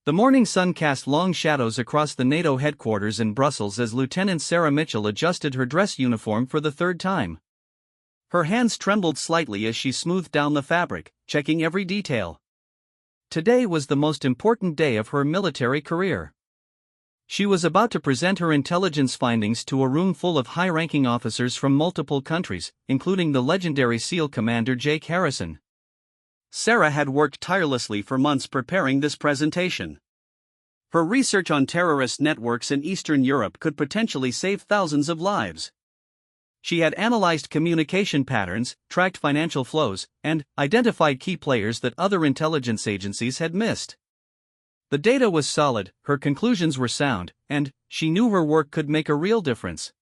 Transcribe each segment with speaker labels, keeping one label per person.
Speaker 1: The morning sun cast long shadows across the NATO headquarters in Brussels as Lieutenant Sarah Mitchell adjusted her dress uniform for the third time. Her hands trembled slightly as she smoothed down the fabric, checking every detail. Today was the most important day of her military career. She was about to present her intelligence findings to a room full of high-ranking officers from multiple countries, including the legendary SEAL commander Jake Harrison. Sarah had worked tirelessly for months preparing this presentation. Her research on terrorist networks in Eastern Europe could potentially save thousands of lives. She had analyzed communication patterns, tracked financial flows, and identified key players that other intelligence agencies had missed. The data was solid, her conclusions were sound, and she knew her work could make a real difference.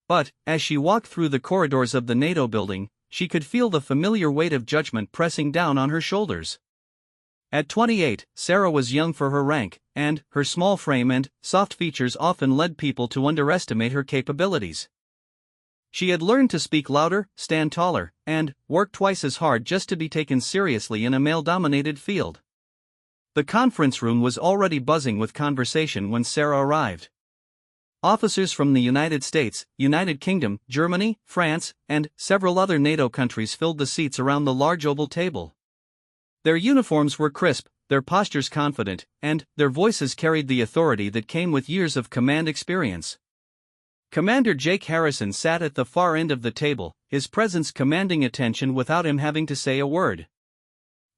Speaker 1: But, as she walked through the corridors of the NATO building, she could feel the familiar weight of judgment pressing down on her shoulders. At 28, Sarah was young for her rank, and her small frame and soft features often led people to underestimate her capabilities. She had learned to speak louder, stand taller, and work twice as hard just to be taken seriously in a male-dominated field. The conference room was already buzzing with conversation when Sarah arrived. Officers from the United States, United Kingdom, Germany, France, and several other NATO countries filled the seats around the large oval table. Their uniforms were crisp, their postures confident, and their voices carried the authority that came with years of command experience. Commander Jake Harrison sat at the far end of the table, his presence commanding attention without him having to say a word.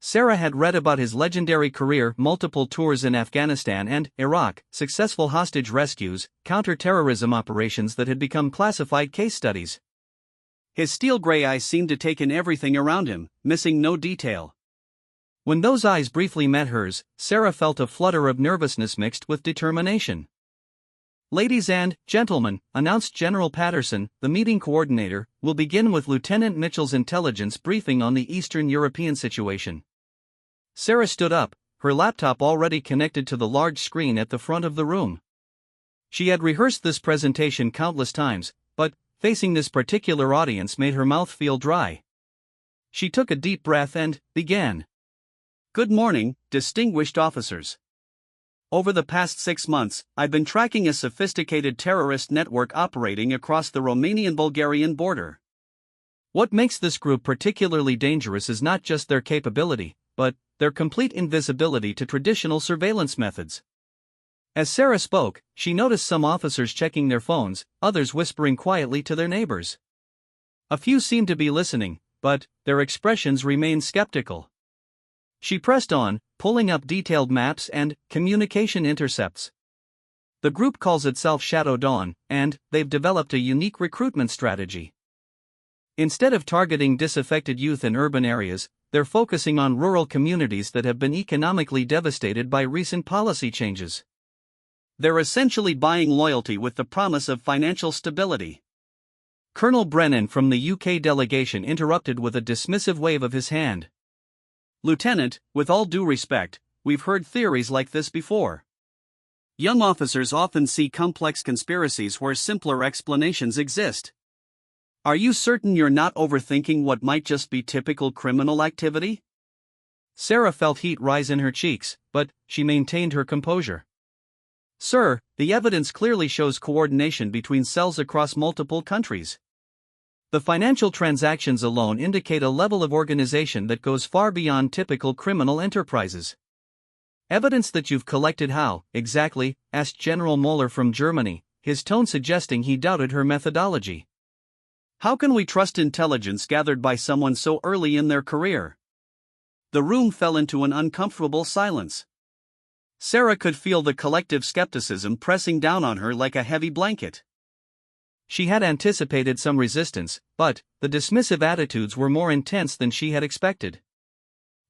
Speaker 1: Sarah had read about his legendary career, multiple tours in Afghanistan and Iraq, successful hostage rescues, counter-terrorism operations that had become classified case studies. His steel-gray eyes seemed to take in everything around him, missing no detail. When those eyes briefly met hers, Sarah felt a flutter of nervousness mixed with determination. "Ladies and gentlemen," announced General Patterson, the meeting coordinator, "will begin with Lieutenant Mitchell's intelligence briefing on the Eastern European situation." Sarah stood up, her laptop already connected to the large screen at the front of the room. She had rehearsed this presentation countless times, but facing this particular audience made her mouth feel dry. She took a deep breath and began. "Good morning, distinguished officers. Over the past 6 months, I've been tracking a sophisticated terrorist network operating across the Romanian-Bulgarian border. What makes this group particularly dangerous is not just their capability, but their complete invisibility to traditional surveillance methods." As Sarah spoke, she noticed some officers checking their phones, others whispering quietly to their neighbors. A few seemed to be listening, but their expressions remained skeptical. She pressed on, pulling up detailed maps and communication intercepts. "The group calls itself Shadow Dawn, and they've developed a unique recruitment strategy. Instead of targeting disaffected youth in urban areas, they're focusing on rural communities that have been economically devastated by recent policy changes. They're essentially buying loyalty with the promise of financial stability." Colonel Brennan from the UK delegation interrupted with a dismissive wave of his hand. "Lieutenant, with all due respect, we've heard theories like this before. Young officers often see complex conspiracies where simpler explanations exist. Are you certain you're not overthinking what might just be typical criminal activity?" Sarah felt heat rise in her cheeks, but she maintained her composure. "Sir, the evidence clearly shows coordination between cells across multiple countries. The financial transactions alone indicate a level of organization that goes far beyond typical criminal enterprises." "Evidence that you've collected how, exactly?" asked General Moeller from Germany, his tone suggesting he doubted her methodology. "How can we trust intelligence gathered by someone so early in their career?" The room fell into an uncomfortable silence. Sarah could feel the collective skepticism pressing down on her like a heavy blanket. She had anticipated some resistance, but the dismissive attitudes were more intense than she had expected.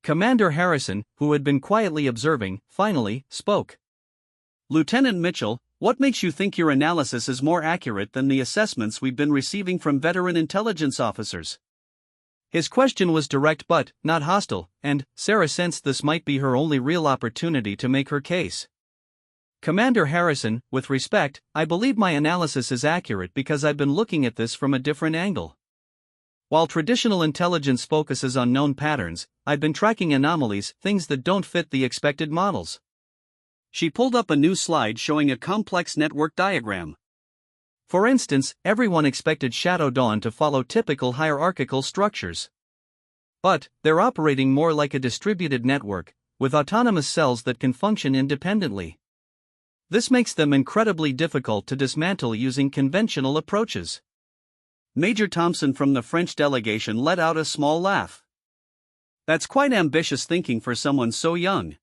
Speaker 1: Commander Harrison, who had been quietly observing, finally spoke. "Lieutenant Mitchell, what makes you think your analysis is more accurate than the assessments we've been receiving from veteran intelligence officers?" His question was direct but not hostile, and Sarah sensed this might be her only real opportunity to make her case. "Commander Harrison, with respect, I believe my analysis is accurate because I've been looking at this from a different angle. While traditional intelligence focuses on known patterns, I've been tracking anomalies, things that don't fit the expected models. She pulled up a new slide showing a complex network diagram. For instance, everyone expected Shadow Dawn to follow typical hierarchical structures. But they're operating more like a distributed network, with autonomous cells that can function independently. This makes them incredibly difficult to dismantle using conventional approaches. Major Thompson from the French delegation let out a small laugh. That's quite ambitious thinking for someone so young.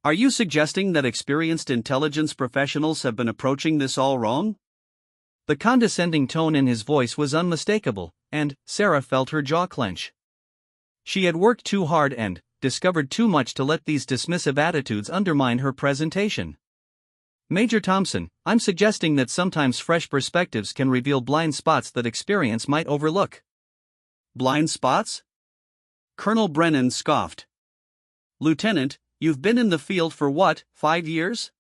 Speaker 1: Are you suggesting that experienced intelligence professionals have been approaching this all wrong? The condescending tone in his voice was unmistakable, and Sarah felt her jaw clench. She had worked too hard and discovered too much to let these dismissive attitudes undermine her presentation. Major Thompson, I'm suggesting that sometimes fresh perspectives can reveal blind spots that experience might overlook. Blind spots? Colonel Brennan scoffed. Lieutenant, you've been in the field for what, 5 years?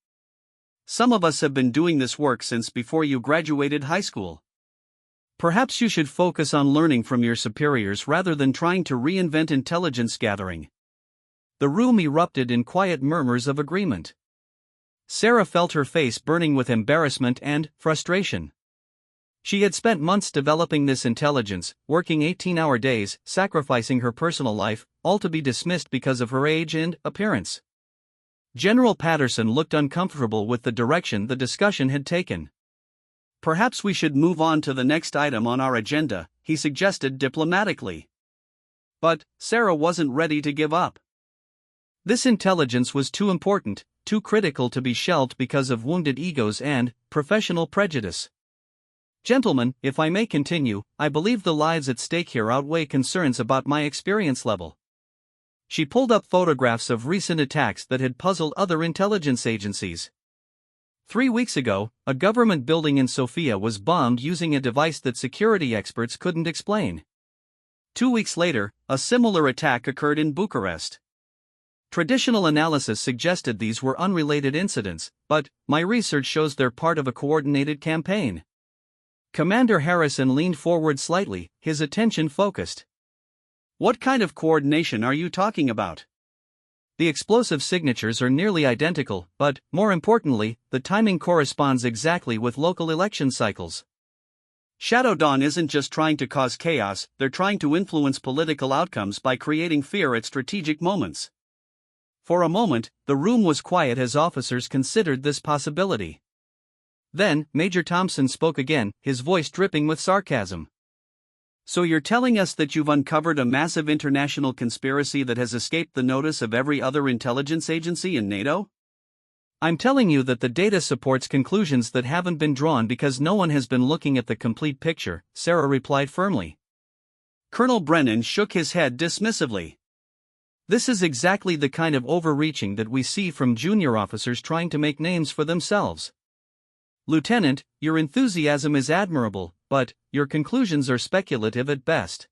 Speaker 1: Some of us have been doing this work since before you graduated high school. Perhaps you should focus on learning from your superiors rather than trying to reinvent intelligence gathering. The room erupted in quiet murmurs of agreement. Sarah felt her face burning with embarrassment and frustration. She had spent months developing this intelligence, working 18-hour days, sacrificing her personal life, all to be dismissed because of her age and appearance. General Patterson looked uncomfortable with the direction the discussion had taken. Perhaps we should move on to the next item on our agenda, he suggested diplomatically. But Sarah wasn't ready to give up. This intelligence was too important, too critical to be shelved because of wounded egos and professional prejudice. Gentlemen, if I may continue, I believe the lives at stake here outweigh concerns about my experience level. She pulled up photographs of recent attacks that had puzzled other intelligence agencies. 3 weeks ago, a government building in Sofia was bombed using a device that security experts couldn't explain. 2 weeks later, a similar attack occurred in Bucharest. Traditional analysis suggested these were unrelated incidents, but my research shows they're part of a coordinated campaign. Commander Harrison leaned forward slightly, his attention focused. What kind of coordination are you talking about? The explosive signatures are nearly identical, but, more importantly, the timing corresponds exactly with local election cycles. Shadow Dawn isn't just trying to cause chaos, they're trying to influence political outcomes by creating fear at strategic moments. For a moment, the room was quiet as officers considered this possibility. Then, Major Thompson spoke again, his voice dripping with sarcasm. So you're telling us that you've uncovered a massive international conspiracy that has escaped the notice of every other intelligence agency in NATO? I'm telling you that the data supports conclusions that haven't been drawn because no one has been looking at the complete picture, Sarah replied firmly. Colonel Brennan shook his head dismissively. This is exactly the kind of overreaching that we see from junior officers trying to make names for themselves. Lieutenant, your enthusiasm is admirable, but your conclusions are speculative at best.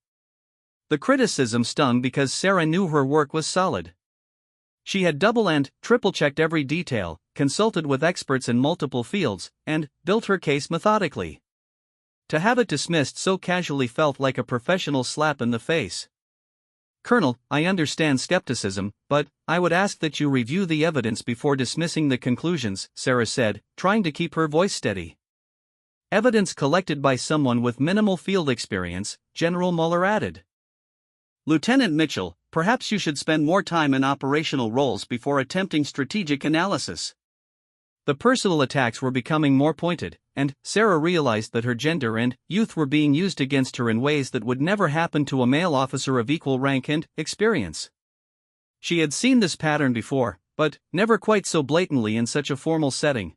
Speaker 1: The criticism stung because Sarah knew her work was solid. She had double and triple-checked every detail, consulted with experts in multiple fields, and built her case methodically. To have it dismissed so casually felt like a professional slap in the face. Colonel, I understand skepticism, but I would ask that you review the evidence before dismissing the conclusions, Sarah said, trying to keep her voice steady. Evidence collected by someone with minimal field experience, General Mueller added. Lieutenant Mitchell, perhaps you should spend more time in operational roles before attempting strategic analysis. The personal attacks were becoming more pointed, and Sarah realized that her gender and youth were being used against her in ways that would never happen to a male officer of equal rank and experience. She had seen this pattern before, but never quite so blatantly in such a formal setting.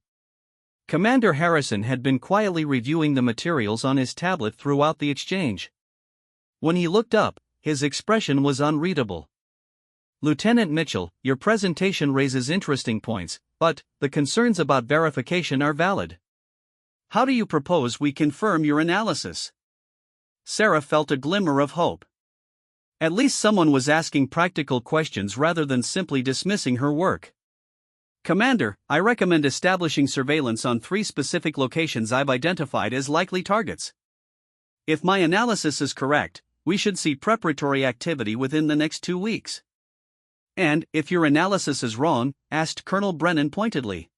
Speaker 1: Commander Harrison had been quietly reviewing the materials on his tablet throughout the exchange. When he looked up, his expression was unreadable. Lieutenant Mitchell, your presentation raises interesting points, but the concerns about verification are valid. How do you propose we confirm your analysis? Sarah felt a glimmer of hope. At least someone was asking practical questions rather than simply dismissing her work. Commander, I recommend establishing surveillance on 3 specific locations I've identified as likely targets. If my analysis is correct, we should see preparatory activity within the next 2 weeks. And, if your analysis is wrong, asked Colonel Brennan pointedly.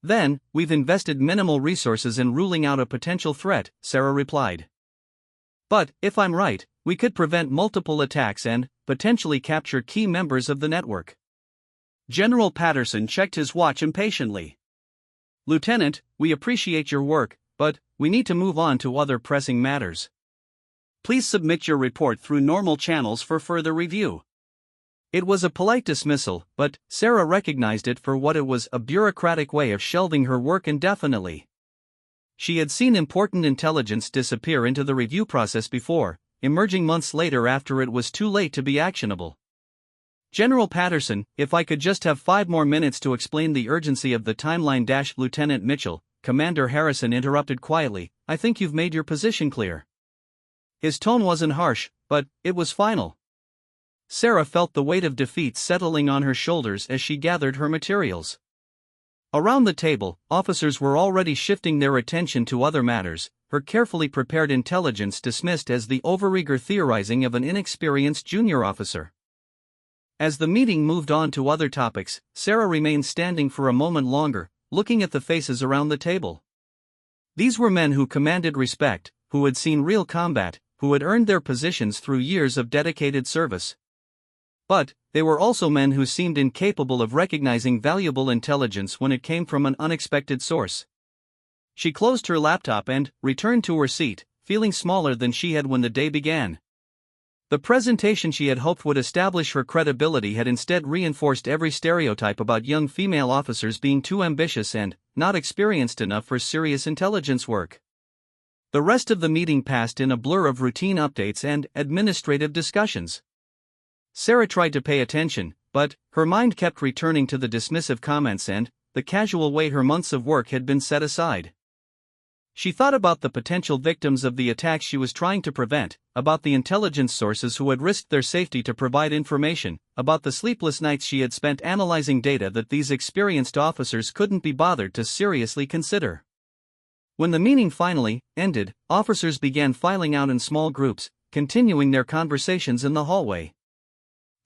Speaker 1: Then, we've invested minimal resources in ruling out a potential threat, Sarah replied. But, if I'm right, we could prevent multiple attacks and, potentially capture key members of the network. General Patterson checked his watch impatiently. Lieutenant, we appreciate your work, but we need to move on to other pressing matters. Please submit your report through normal channels for further review. It was a polite dismissal, but Sarah recognized it for what it was, a bureaucratic way of shelving her work indefinitely. She had seen important intelligence disappear into the review process before, emerging months later after it was too late to be actionable. General Patterson, if I could just have 5 more minutes to explain the urgency of the timeline. Lieutenant Mitchell, Commander Harrison interrupted quietly, I think you've made your position clear. His tone wasn't harsh, but it was final. Sarah felt the weight of defeat settling on her shoulders as she gathered her materials. Around the table, officers were already shifting their attention to other matters, her carefully prepared intelligence dismissed as the overeager theorizing of an inexperienced junior officer. As the meeting moved on to other topics, Sarah remained standing for a moment longer, looking at the faces around the table. These were men who commanded respect, who had seen real combat, who had earned their positions through years of dedicated service. But, they were also men who seemed incapable of recognizing valuable intelligence when it came from an unexpected source. She closed her laptop and returned to her seat, feeling smaller than she had when the day began. The presentation she had hoped would establish her credibility had instead reinforced every stereotype about young female officers being too ambitious and not experienced enough for serious intelligence work. The rest of the meeting passed in a blur of routine updates and administrative discussions. Sarah tried to pay attention, but her mind kept returning to the dismissive comments and the casual way her months of work had been set aside. She thought about the potential victims of the attacks she was trying to prevent, about the intelligence sources who had risked their safety to provide information, about the sleepless nights she had spent analyzing data that these experienced officers couldn't be bothered to seriously consider. When the meeting finally ended, officers began filing out in small groups, continuing their conversations in the hallway.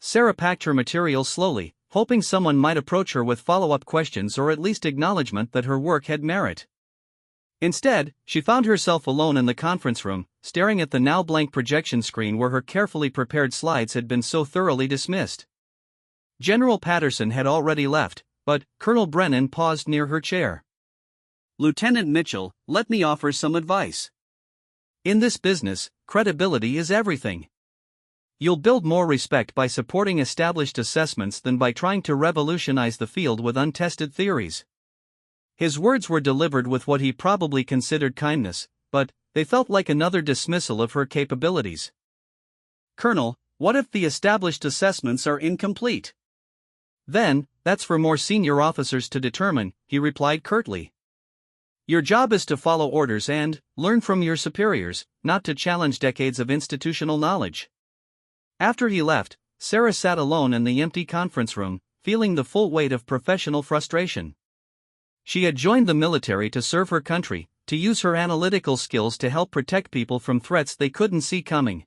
Speaker 1: Sarah packed her materials slowly, hoping someone might approach her with follow-up questions or at least acknowledgement that her work had merit. Instead, she found herself alone in the conference room, staring at the now blank projection screen where her carefully prepared slides had been so thoroughly dismissed. General Patterson had already left, but Colonel Brennan paused near her chair. Lieutenant Mitchell, let me offer some advice. In this business, credibility is everything. You'll build more respect by supporting established assessments than by trying to revolutionize the field with untested theories. His words were delivered with what he probably considered kindness, but they felt like another dismissal of her capabilities. Colonel, what if the established assessments are incomplete? Then, that's for more senior officers to determine, he replied curtly. Your job is to follow orders and learn from your superiors, not to challenge decades of institutional knowledge. After he left, Sarah sat alone in the empty conference room, feeling the full weight of professional frustration. She had joined the military to serve her country, to use her analytical skills to help protect people from threats they couldn't see coming.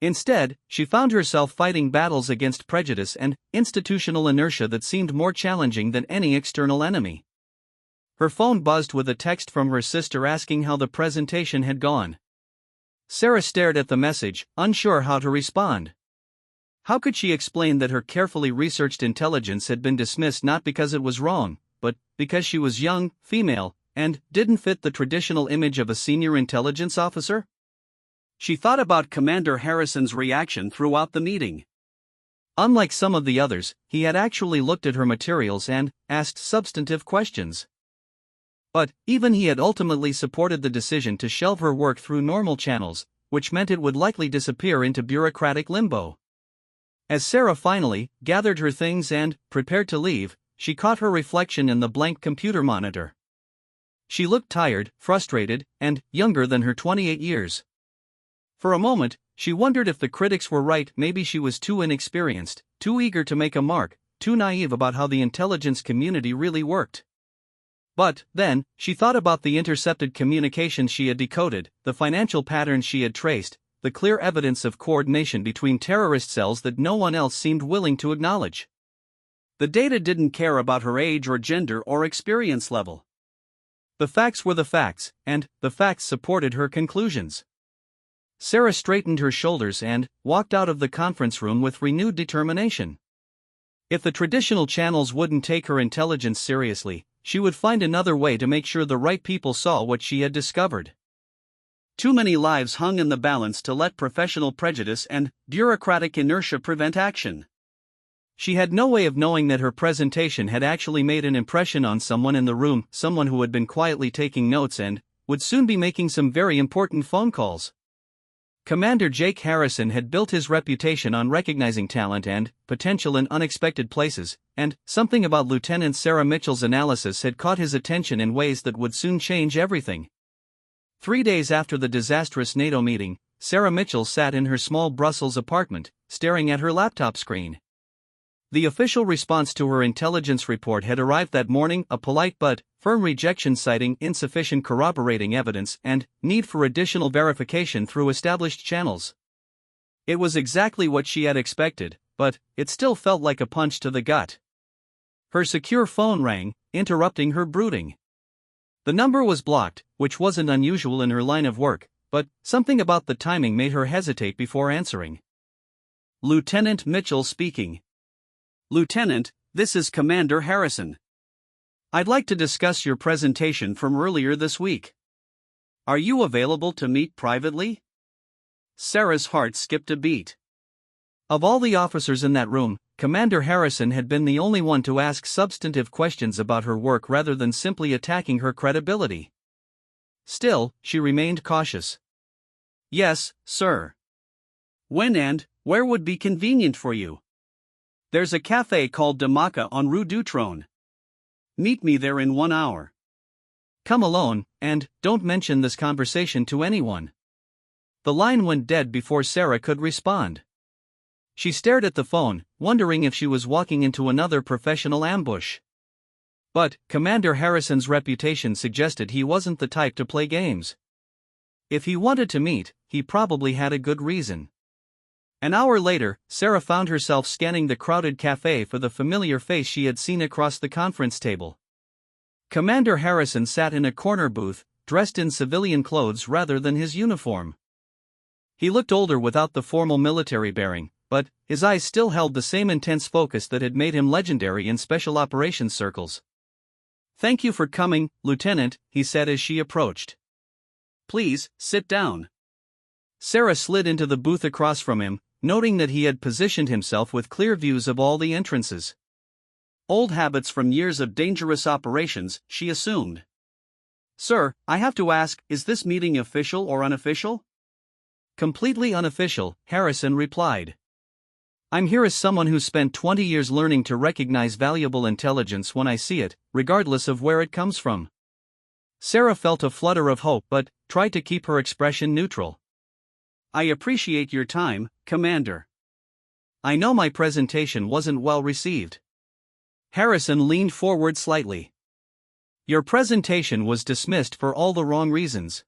Speaker 1: Instead, she found herself fighting battles against prejudice and institutional inertia that seemed more challenging than any external enemy. Her phone buzzed with a text from her sister asking how the presentation had gone. Sarah stared at the message, unsure how to respond. How could she explain that her carefully researched intelligence had been dismissed not because it was wrong, but because she was young, female, and didn't fit the traditional image of a senior intelligence officer? She thought about Commander Harrison's reaction throughout the meeting. Unlike some of the others, he had actually looked at her materials and asked substantive questions. But even he had ultimately supported the decision to shelve her work through normal channels, which meant it would likely disappear into bureaucratic limbo. As Sarah finally gathered her things and prepared to leave, she caught her reflection in the blank computer monitor. She looked tired, frustrated, and younger than her 28 years. For a moment, she wondered if the critics were right. Maybe she was too inexperienced, too eager to make a mark, too naive about how the intelligence community really worked. But, then, she thought about the intercepted communications she had decoded, the financial patterns she had traced, the clear evidence of coordination between terrorist cells that no one else seemed willing to acknowledge. The data didn't care about her age or gender or experience level. The facts were the facts, and the facts supported her conclusions. Sarah straightened her shoulders and walked out of the conference room with renewed determination. If the traditional channels wouldn't take her intelligence seriously, she would find another way to make sure the right people saw what she had discovered. Too many lives hung in the balance to let professional prejudice and bureaucratic inertia prevent action. She had no way of knowing that her presentation had actually made an impression on someone in the room, someone who had been quietly taking notes and would soon be making some very important phone calls. Commander Jake Harrison had built his reputation on recognizing talent and potential in unexpected places, and something about Lieutenant Sarah Mitchell's analysis had caught his attention in ways that would soon change everything. 3 days after the disastrous NATO meeting, Sarah Mitchell sat in her small Brussels apartment, staring at her laptop screen. The official response to her intelligence report had arrived that morning, a polite but firm rejection citing insufficient corroborating evidence and need for additional verification through established channels. It was exactly what she had expected, but it still felt like a punch to the gut. Her secure phone rang, interrupting her brooding. The number was blocked, which wasn't unusual in her line of work, but something about the timing made her hesitate before answering. Lieutenant Mitchell speaking. Lieutenant, this is Commander Harrison. I'd like to discuss your presentation from earlier this week. Are you available to meet privately? Sarah's heart skipped a beat. Of all the officers in that room, Commander Harrison had been the only one to ask substantive questions about her work rather than simply attacking her credibility. Still, she remained cautious. Yes, sir. When and where would be convenient for you? There's a cafe called Damaca on Rue Dutron. Meet me there in 1 hour. Come alone, and don't mention this conversation to anyone. The line went dead before Sarah could respond. She stared at the phone, wondering if she was walking into another professional ambush. But Commander Harrison's reputation suggested he wasn't the type to play games. If he wanted to meet, he probably had a good reason. An hour later, Sarah found herself scanning the crowded cafe for the familiar face she had seen across the conference table. Commander Harrison sat in a corner booth, dressed in civilian clothes rather than his uniform. He looked older without the formal military bearing, but his eyes still held the same intense focus that had made him legendary in special operations circles. Thank you for coming, Lieutenant, he said as she approached. Please, sit down. Sarah slid into the booth across from him, noting that he had positioned himself with clear views of all the entrances. Old habits from years of dangerous operations, she assumed. Sir, I have to ask, is this meeting official or unofficial? Completely unofficial, Harrison replied. I'm here as someone who spent 20 years learning to recognize valuable intelligence when I see it, regardless of where it comes from. Sarah felt a flutter of hope but tried to keep her expression neutral. I appreciate your time, Commander. I know my presentation wasn't well received. Harrison leaned forward slightly. Your presentation was dismissed for all the wrong reasons.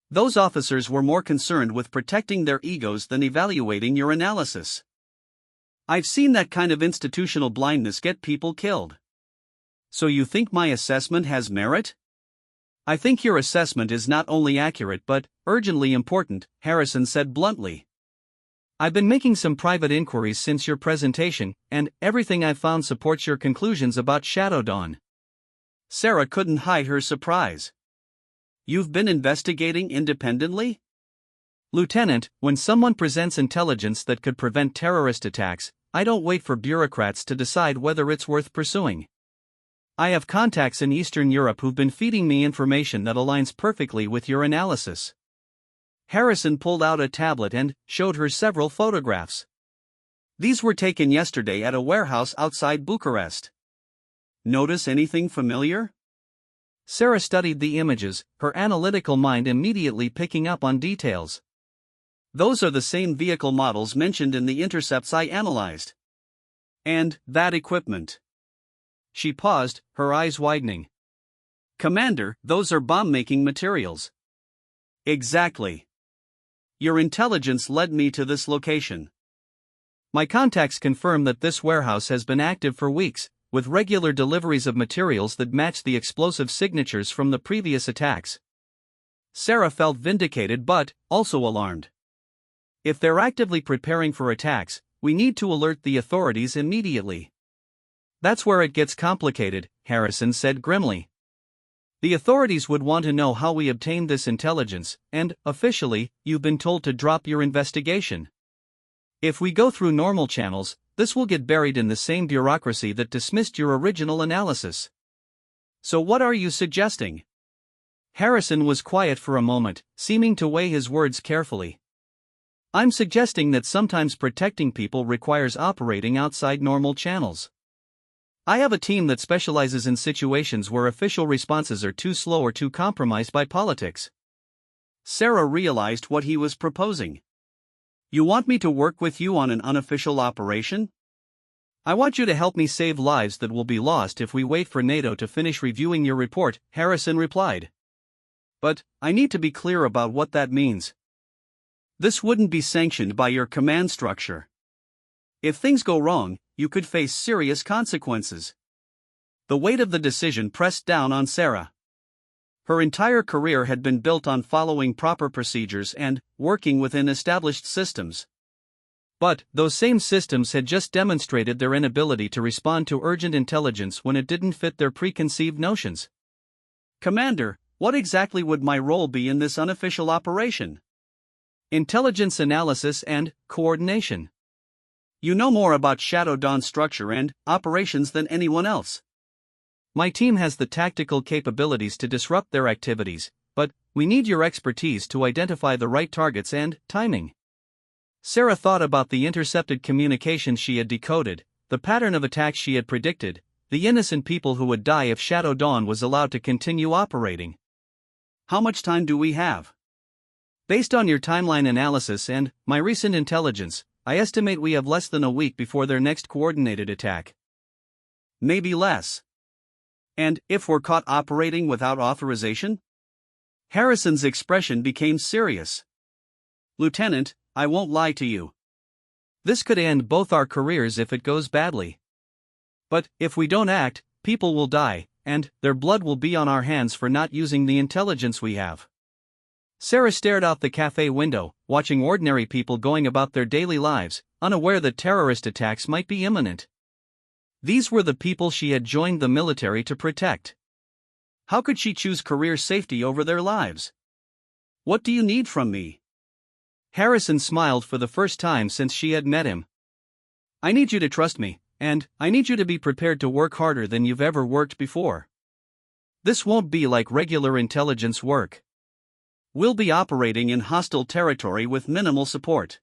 Speaker 1: Those officers were more concerned with protecting their egos than evaluating your analysis. I've seen that kind of institutional blindness get people killed. So you think my assessment has merit? I think your assessment is not only accurate but urgently important, Harrison said bluntly. I've been making some private inquiries since your presentation, and everything I've found supports your conclusions about Shadow Dawn. Sarah couldn't hide her surprise. You've been investigating independently? Lieutenant, when someone presents intelligence that could prevent terrorist attacks, I don't wait for bureaucrats to decide whether it's worth pursuing. I have contacts in Eastern Europe who've been feeding me information that aligns perfectly with your analysis. Harrison pulled out a tablet and showed her several photographs. These were taken yesterday at a warehouse outside Bucharest. Notice anything familiar? Sarah studied the images, her analytical mind immediately picking up on details. Those are the same vehicle models mentioned in the intercepts I analyzed. And that equipment. She paused, her eyes widening. Commander, those are bomb-making materials. Exactly.
Speaker 2: Your intelligence led me to this location.
Speaker 1: My contacts confirm that this warehouse has been active for weeks, with regular deliveries of materials that match the explosive signatures from the previous attacks. Sarah felt vindicated but also alarmed. If they're actively preparing for attacks, we need to alert the authorities immediately. That's where it gets complicated, Harrison said grimly. The authorities would want to know how we obtained this intelligence, and, officially, you've been told to drop your investigation. If we go through normal channels, this will get buried in the same bureaucracy that dismissed your original analysis. So what are you suggesting? Harrison was quiet for a moment, seeming to weigh his words carefully. I'm suggesting that sometimes protecting people requires operating outside normal channels. I have a team that specializes in situations where official responses are too slow or too compromised by politics.
Speaker 2: Sarah realized what he was proposing. You want me to work with you on an unofficial operation?
Speaker 1: I want you to help me save lives that will be lost if we wait for NATO to finish reviewing your report, Harrison replied.
Speaker 2: But, I need to be clear about what that means. This wouldn't be sanctioned by your command structure. If things go wrong, you could face serious consequences. The weight of the decision pressed down on Sarah. Her entire career had been built on following proper procedures and working within established systems.
Speaker 1: But those same systems had just demonstrated their inability to respond to urgent intelligence when it didn't fit their preconceived notions.
Speaker 2: Commander, what exactly would my role be in this unofficial operation?
Speaker 1: Intelligence analysis and coordination.
Speaker 2: You know more about Shadow Dawn's structure and operations than anyone else.
Speaker 1: My team has the tactical capabilities to disrupt their activities, but we need your expertise to identify the right targets and timing. Sarah thought about the intercepted communications she had decoded, the pattern of attacks she had predicted, the innocent people who would die if Shadow Dawn was allowed to continue operating.
Speaker 2: How much time do we have?
Speaker 1: Based on your timeline analysis and my recent intelligence, I estimate we have less than a week before their next coordinated attack.
Speaker 2: Maybe less. And if we're caught operating without authorization? Harrison's expression became serious. Lieutenant, I won't lie to you.
Speaker 1: This could end both our careers if it goes badly. But if we don't act, people will die, and their blood will be on our hands for not using the intelligence we have. Sarah stared out the cafe window, watching ordinary people going about their daily lives, unaware that terrorist attacks might be imminent. These were the people she had joined the military to protect. How could she choose career safety over their lives?
Speaker 2: What do you need from me?
Speaker 1: Harrison smiled for the first time since she had met him. I need you to trust me, and I need you to be prepared to work harder than you've ever worked before. This won't be like regular intelligence work. We'll be operating in hostile territory with minimal support.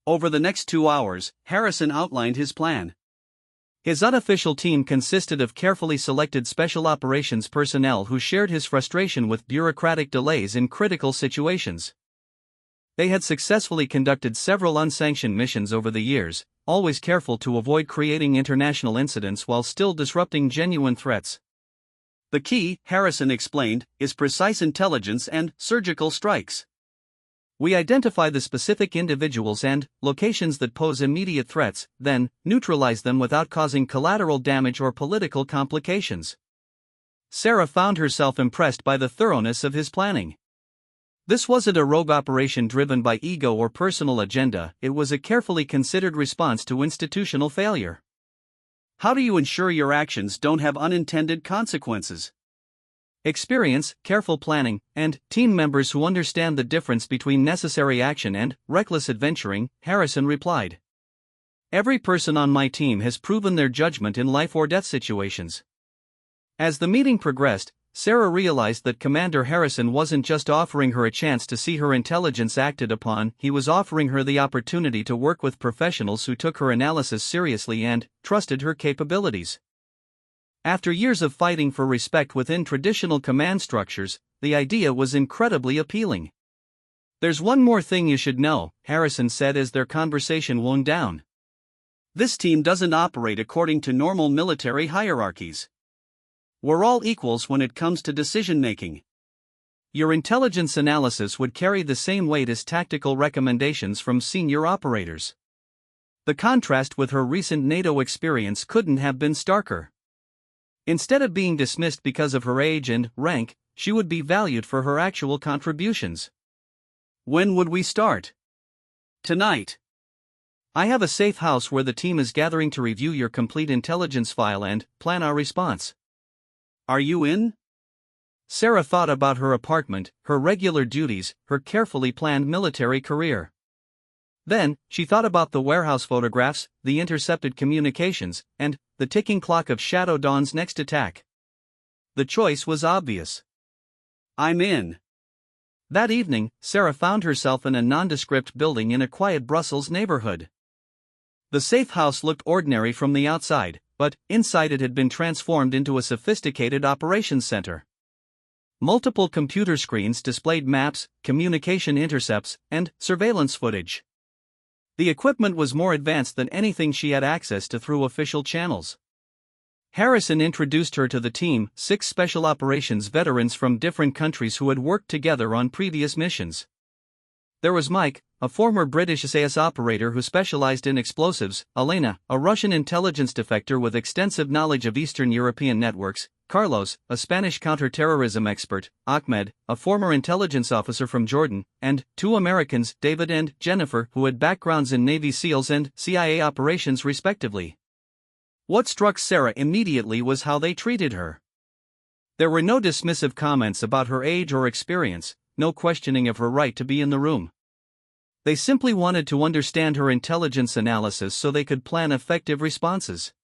Speaker 2: Over the next 2 hours, Harrison outlined his plan.
Speaker 1: His unofficial team consisted of carefully selected special operations personnel who shared his frustration with bureaucratic delays in critical situations. They had successfully conducted several unsanctioned missions over the years, always careful to avoid creating international incidents while still disrupting genuine threats.
Speaker 2: The key, Harrison explained, is precise intelligence and surgical strikes.
Speaker 1: We identify the specific individuals and locations that pose immediate threats, then neutralize them without causing collateral damage or political complications. Sarah found herself impressed by the thoroughness of his planning. This wasn't a rogue operation driven by ego or personal agenda, it was a carefully considered response to institutional failure.
Speaker 2: How do you ensure your actions don't have unintended consequences?
Speaker 1: Experience, careful planning, and team members who understand the difference between necessary action and reckless adventuring, Harrison replied. Every person on my team has proven their judgment in life or death situations. As the meeting progressed, Sarah realized that Commander Harrison wasn't just offering her a chance to see her intelligence acted upon, he was offering her the opportunity to work with professionals who took her analysis seriously and trusted her capabilities. After years of fighting for respect within traditional command structures, the idea was incredibly appealing. There's one more thing you should know, Harrison said as their conversation wound down.
Speaker 2: This team doesn't operate according to normal military hierarchies. We're all equals when it comes to decision-making.
Speaker 1: Your intelligence analysis would carry the same weight as tactical recommendations from senior operators. The contrast with her recent NATO experience couldn't have been starker. Instead of being dismissed because of her age and rank, she would be valued for her actual contributions.
Speaker 2: When would we start?
Speaker 1: Tonight. I have a safe house where the team is gathering to review your complete intelligence file and plan our response.
Speaker 2: Are you in?
Speaker 1: Sarah thought about her apartment, her regular duties, her carefully planned military career. Then, she thought about the warehouse photographs, the intercepted communications, and the ticking clock of Shadow Dawn's next attack. The choice was obvious.
Speaker 2: I'm in.
Speaker 1: That evening, Sarah found herself in a nondescript building in a quiet Brussels neighborhood. The safe house looked ordinary from the outside, but inside it had been transformed into a sophisticated operations center. Multiple computer screens displayed maps, communication intercepts, and surveillance footage. The equipment was more advanced than anything she had access to through official channels. Harrison introduced her to the team, 6 special operations veterans from different countries who had worked together on previous missions. There was Mike, a former British SAS operator who specialized in explosives, Elena, a Russian intelligence defector with extensive knowledge of Eastern European networks, Carlos, a Spanish counterterrorism expert, Ahmed, a former intelligence officer from Jordan, and 2 Americans, David and Jennifer, who had backgrounds in Navy SEALs and CIA operations respectively. What struck Sarah immediately was how they treated her. There were no dismissive comments about her age or experience, no questioning of her right to be in the room. They simply wanted to understand her intelligence analysis so they could plan effective responses.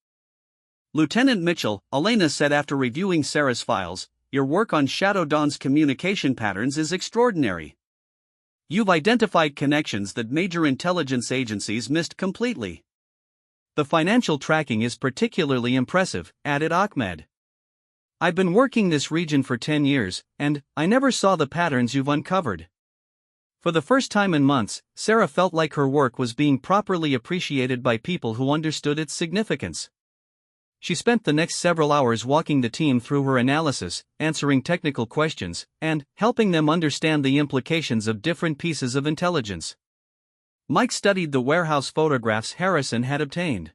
Speaker 2: Lieutenant Mitchell, Elena said after reviewing Sarah's files, your work on Shadow Dawn's communication patterns is extraordinary. You've identified connections that major intelligence agencies missed completely.
Speaker 1: The financial tracking is particularly impressive, added Ahmed. I've been working this region for 10 years, and I never saw the patterns you've uncovered. For the first time in months, Sarah felt like her work was being properly appreciated by people who understood its significance. She spent the next several hours walking the team through her analysis, answering technical questions, and helping them understand the implications of different pieces of intelligence. Mike studied the warehouse photographs Harrison had obtained.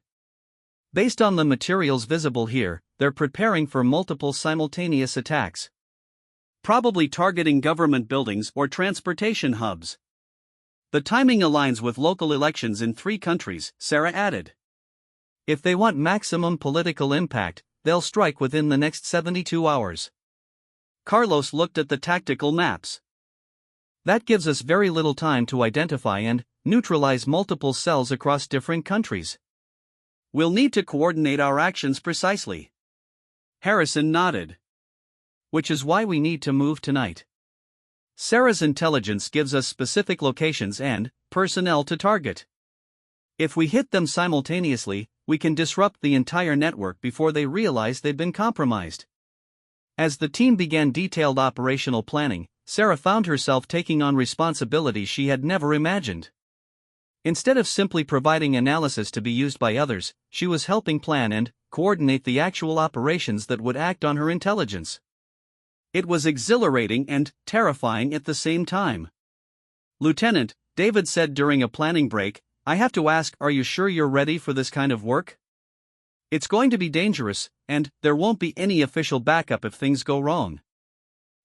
Speaker 1: Based on the materials visible here, they're preparing for multiple simultaneous attacks.
Speaker 2: Probably targeting government buildings or transportation hubs. The timing aligns with local elections in 3 countries, Sarah added.
Speaker 1: If they want maximum political impact, they'll strike within the next 72 hours.
Speaker 2: Carlos looked at the tactical maps.
Speaker 1: That gives us very little time to identify and neutralize multiple cells across different countries.
Speaker 2: We'll need to coordinate our actions precisely. Harrison nodded.
Speaker 1: Which is why we need to move tonight. Sarah's intelligence gives us specific locations and personnel to target. If we hit them simultaneously, we can disrupt the entire network before they realize they've been compromised. As the team began detailed operational planning, Sarah found herself taking on responsibilities she had never imagined. Instead of simply providing analysis to be used by others, she was helping plan and coordinate the actual operations that would act on her intelligence.
Speaker 2: It was exhilarating and terrifying at the same time. Lieutenant, David said during a planning break, I have to ask, are you sure you're ready for this kind of work? It's going to be dangerous, and there won't be any official backup if things go wrong.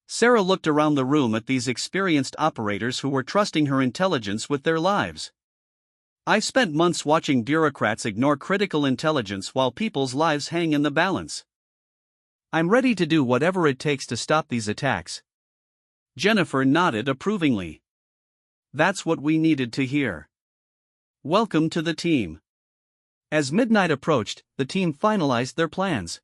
Speaker 2: Sarah looked around the room at these experienced operators who were trusting her intelligence with their lives. I've spent months watching bureaucrats ignore critical intelligence while people's lives hang in the balance.
Speaker 1: I'm ready to do whatever it takes to stop these attacks.
Speaker 2: Jennifer nodded approvingly. That's what we needed to hear. Welcome to the team.
Speaker 1: As midnight approached, the team finalized their plans.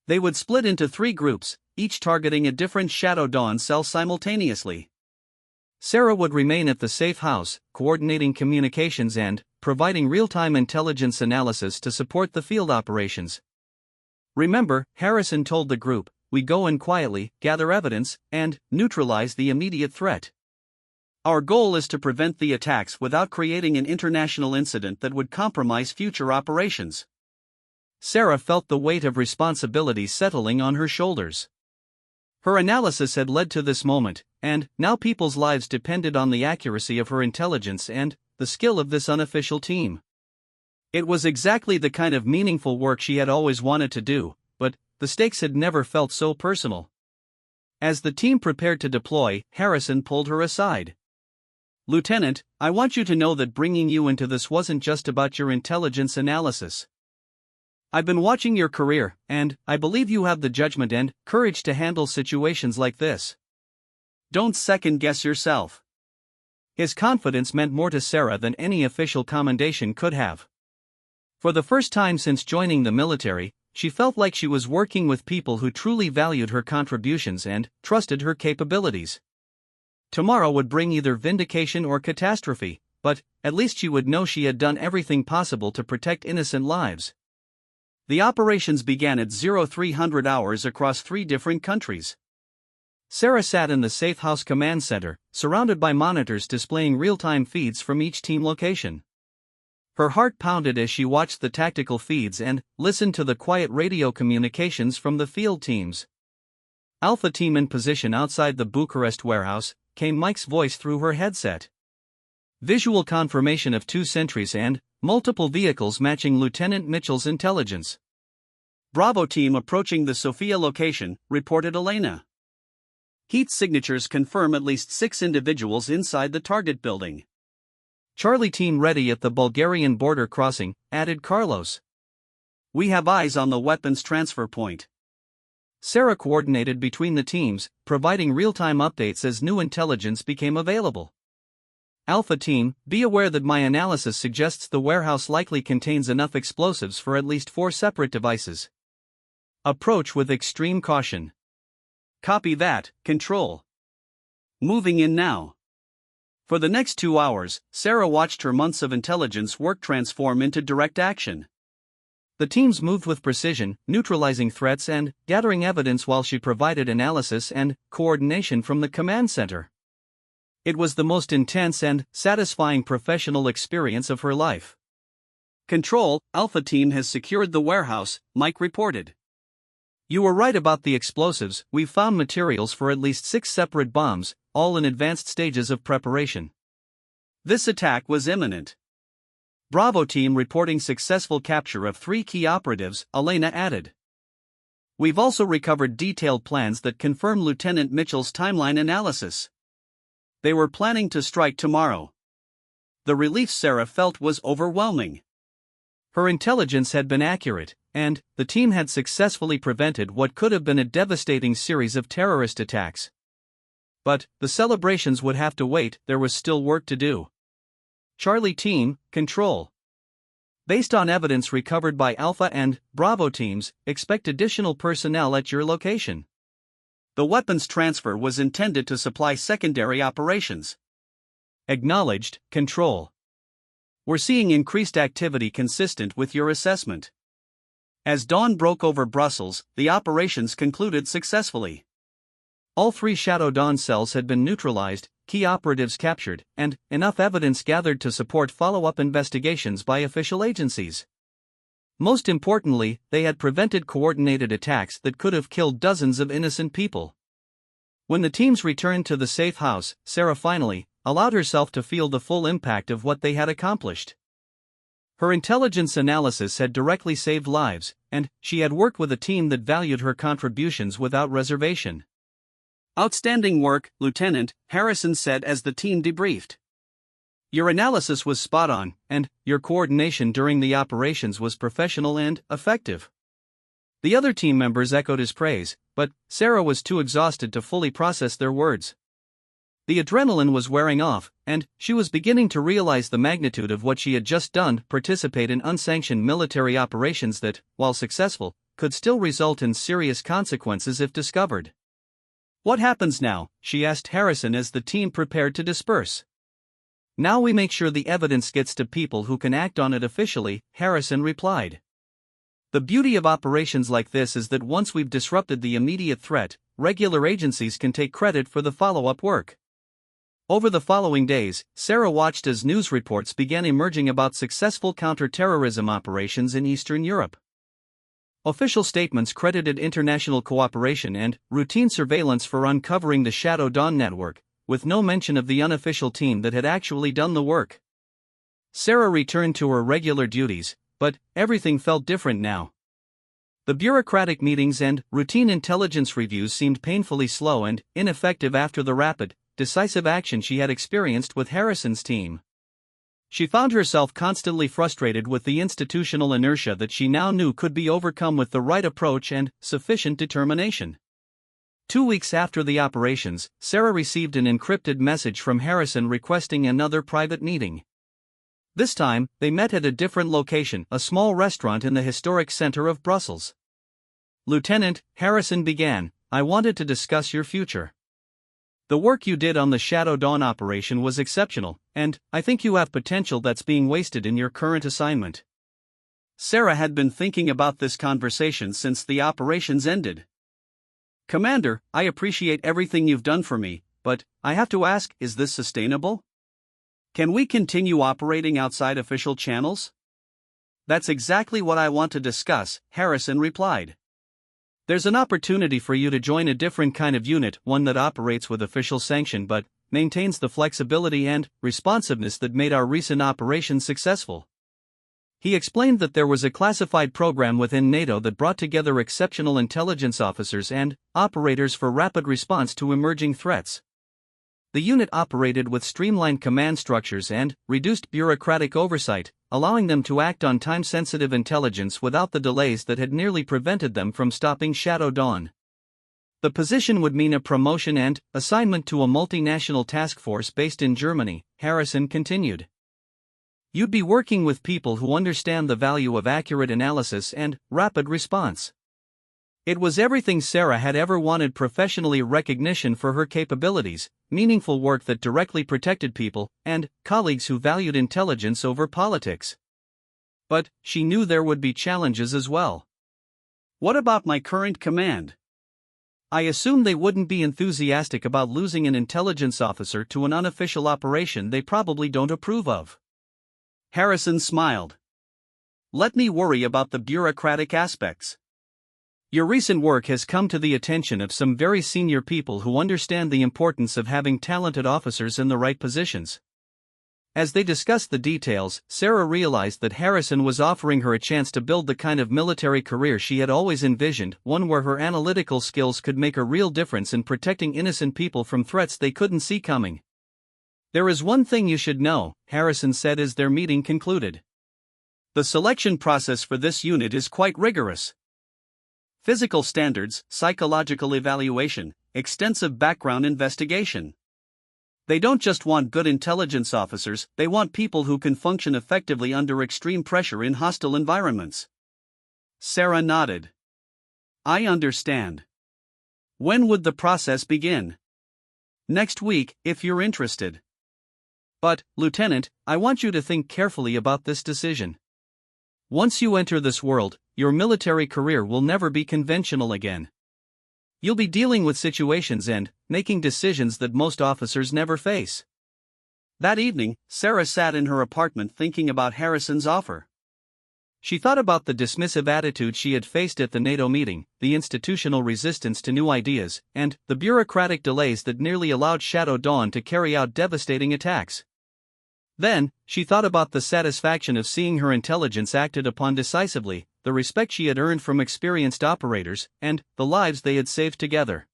Speaker 1: They would split into 3 groups, each targeting a different Shadow Dawn cell simultaneously. Sarah would remain at the safe house, coordinating communications and providing real-time intelligence analysis to support the field operations. Remember, Harrison told the group, we go in quietly, gather evidence, and neutralize the immediate threat. Our goal is to prevent the attacks without creating an international incident that would compromise future operations. Sarah felt the weight of responsibility settling on her shoulders.
Speaker 2: Her analysis had led to this moment, and now people's lives depended on the accuracy of her intelligence and the skill of this unofficial team. It was exactly the kind of meaningful work she had always wanted to do, but the stakes had never felt so personal. As the team prepared to deploy, Harrison pulled her aside. "Lieutenant, I want you to know that bringing you into this wasn't just about your intelligence analysis. I've been watching your career, and I believe you have the judgment and courage to handle situations like this. Don't second-guess yourself." His confidence meant more to Sarah than any official commendation could have. For the first time since joining the military, she felt like she was working with people who truly valued her contributions and trusted her capabilities. Tomorrow would bring either vindication or catastrophe, but at least she would know she had done everything possible to protect innocent lives. The operations began at 0300 hours across 3 different countries. Sarah sat in the Safe House Command Center, surrounded by monitors displaying real-time feeds from each team location. Her heart pounded as she watched the tactical feeds and listened to the quiet radio communications from the field teams. "Alpha Team in position outside the Bucharest warehouse," came Mike's voice through her headset. Visual confirmation of 2 sentries and multiple vehicles matching Lieutenant Mitchell's intelligence. "Bravo Team approaching the Sofia location," reported Elena. "Heat signatures confirm at least 6 individuals inside the target building." "Charlie Team ready at the Bulgarian border crossing," added Carlos. "We have eyes on the weapons transfer point." Sarah coordinated between the teams, providing real-time updates as new intelligence became available. "Alpha Team, be aware that my analysis suggests the warehouse likely contains enough explosives for at least 4 separate devices. Approach with extreme caution." "Copy that, Control. Moving in now." For the next 2 hours, Sarah watched her months of intelligence work transform into direct action. The teams moved with precision, neutralizing threats and gathering evidence while she provided analysis and coordination from the command center. It was the most intense and satisfying professional experience of her life. "Control, Alpha Team has secured the warehouse," Mike reported. "You were right about the explosives. We've found materials for at least 6 separate bombs, all in advanced stages of preparation. This attack was imminent." "Bravo Team reporting successful capture of 3 key operatives," Elena added. "We've also recovered detailed plans that confirm Lieutenant Mitchell's timeline analysis. They were planning to strike tomorrow." The relief Sarah felt was overwhelming. Her intelligence had been accurate, and the team had successfully prevented what could have been a devastating series of terrorist attacks. But the celebrations would have to wait. There was still work to do. "Charlie Team, Control. Based on evidence recovered by Alpha and Bravo teams, expect additional personnel at your location." The weapons transfer was intended to supply secondary operations. "Acknowledged, Control. We're seeing increased activity consistent with your assessment." As dawn broke over Brussels, the operations concluded successfully. All 3 Shadow Dawn cells had been neutralized, key operatives captured, and enough evidence gathered to support follow-up investigations by official agencies. Most importantly, they had prevented coordinated attacks that could have killed dozens of innocent people. When the teams returned to the safe house, Sarah finally allowed herself to feel the full impact of what they had accomplished. Her intelligence analysis had directly saved lives, and she had worked with a team that valued her contributions without reservation. "Outstanding work, Lieutenant," Harrison said as the team debriefed. "Your analysis was spot on, and your coordination during the operations was professional and effective." The other team members echoed his praise, but Sarah was too exhausted to fully process their words. The adrenaline was wearing off, and she was beginning to realize the magnitude of what she had just done: participate in unsanctioned military operations that, while successful, could still result in serious consequences if discovered. "What happens now?" she asked Harrison as the team prepared to disperse. "Now we make sure the evidence gets to people who can act on it officially," Harrison replied. "The beauty of operations like this is that once we've disrupted the immediate threat, regular agencies can take credit for the follow-up work." Over the following days, Sarah watched as news reports began emerging about successful counter-terrorism operations in Eastern Europe.
Speaker 1: Official statements credited international cooperation and routine surveillance for uncovering the Shadow Dawn network, with no mention of the unofficial team that had actually done the work. Sarah returned to her regular duties, but everything felt different now. The bureaucratic meetings and routine intelligence reviews seemed painfully slow and ineffective after the rapid, decisive action she had experienced with Harrison's team. She found herself constantly frustrated with the institutional inertia that she now knew could be overcome with the right approach and sufficient determination. 2 weeks after the operations, Sarah received an encrypted message from Harrison requesting another private meeting. This time, they met at a different location, a small restaurant in the historic center of Brussels. "Lieutenant," Harrison began, "I wanted to discuss your future. The work you did on the Shadow Dawn operation was exceptional, and I think you have potential that's being wasted in your current assignment." Sarah had been thinking about this conversation since the operations ended. "Commander, I appreciate everything you've done for me, but I have to ask, is this sustainable? Can we continue operating outside official channels?" "That's exactly what I want to discuss," Harrison replied. "There's an opportunity for you to join a different kind of unit, one that operates with official sanction but maintains the flexibility and responsiveness that made our recent operations successful." He explained that there was a classified program within NATO that brought together exceptional intelligence officers and operators for rapid response to emerging threats. The unit operated with streamlined command structures and reduced bureaucratic oversight, allowing them to act on time-sensitive intelligence without the delays that had nearly prevented them from stopping Shadow Dawn. The position would mean a promotion and assignment to a multinational task force based in Germany, Harrison continued. "You'd be working with people who understand the value of accurate analysis and rapid response." It was everything Sarah had ever wanted professionally: recognition for her capabilities, meaningful work that directly protected people, and colleagues who valued intelligence over politics. But she knew there would be challenges as well. "What about my current command? I assume they wouldn't be enthusiastic about losing an intelligence officer to an unofficial operation they probably don't approve of." Harrison smiled. "Let me worry about the bureaucratic aspects. Your recent work has come to the attention of some very senior people who understand the importance of having talented officers in the right positions." As they discussed the details, Sarah realized that Harrison was offering her a chance to build the kind of military career she had always envisioned, one where her analytical skills could make a real difference in protecting innocent people from threats they couldn't see coming. "There is one thing you should know," Harrison said as their meeting concluded. "The selection process for this unit is quite rigorous. Physical standards, psychological evaluation, extensive background investigation. They don't just want good intelligence officers, they want people who can function effectively under extreme pressure in hostile environments." Sarah nodded. "I understand. When would the process begin?" "Next week, if you're interested. But, Lieutenant, I want you to think carefully about this decision. Once you enter this world, your military career will never be conventional again. You'll be dealing with situations and making decisions that most officers never face." That evening, Sarah sat in her apartment thinking about Harrison's offer. She thought about the dismissive attitude she had faced at the NATO meeting, the institutional resistance to new ideas, and the bureaucratic delays that nearly allowed Shadow Dawn to carry out devastating attacks. Then, she thought about the satisfaction of seeing her intelligence acted upon decisively, the respect she had earned from experienced operators, and the lives they had saved together.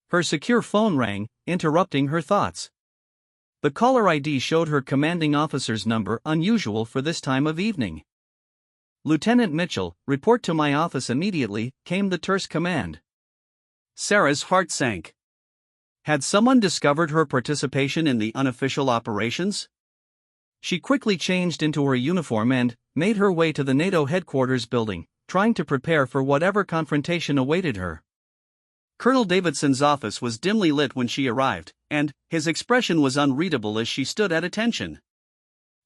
Speaker 1: Her secure phone rang, interrupting her thoughts. The caller ID showed her commanding officer's number, unusual for this time of evening. "Lieutenant Mitchell, report to my office immediately," came the terse command. Sarah's heart sank. Had someone discovered her participation in the unofficial operations? She quickly changed into her uniform and made her way to the NATO headquarters building, trying to prepare for whatever confrontation awaited her. Colonel Davidson's office was dimly lit when she arrived, and his expression was unreadable as she stood at attention.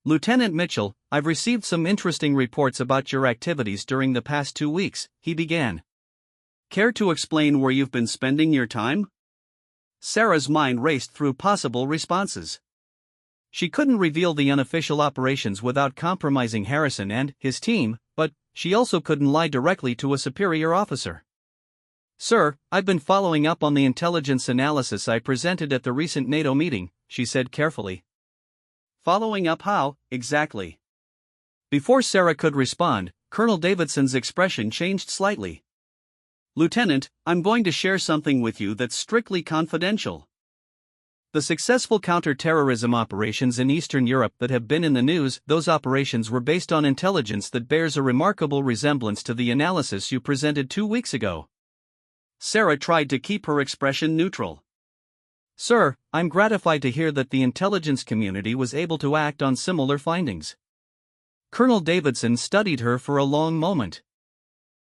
Speaker 1: "Lieutenant Mitchell, I've received some interesting reports about your activities during the past 2 weeks," he began. "Care to explain where you've been spending your time?" Sarah's mind raced through possible responses. She couldn't reveal the unofficial operations without compromising Harrison and his team, but she also couldn't lie directly to a superior officer. "Sir, I've been following up on the intelligence analysis I presented at the recent NATO meeting," she said carefully.
Speaker 2: "Following up how, exactly?"
Speaker 1: Before Sarah could respond, Colonel Davidson's expression changed slightly.
Speaker 2: "Lieutenant, I'm going to share something with you that's strictly confidential."
Speaker 1: The successful counter-terrorism operations in Eastern Europe that have been in the news, those operations were based on intelligence that bears a remarkable resemblance to the analysis you presented 2 weeks ago.
Speaker 2: Sarah tried to keep her expression neutral.
Speaker 1: "Sir, I'm gratified to hear that the intelligence community was able to act on similar findings." Colonel Davidson studied her for a long moment.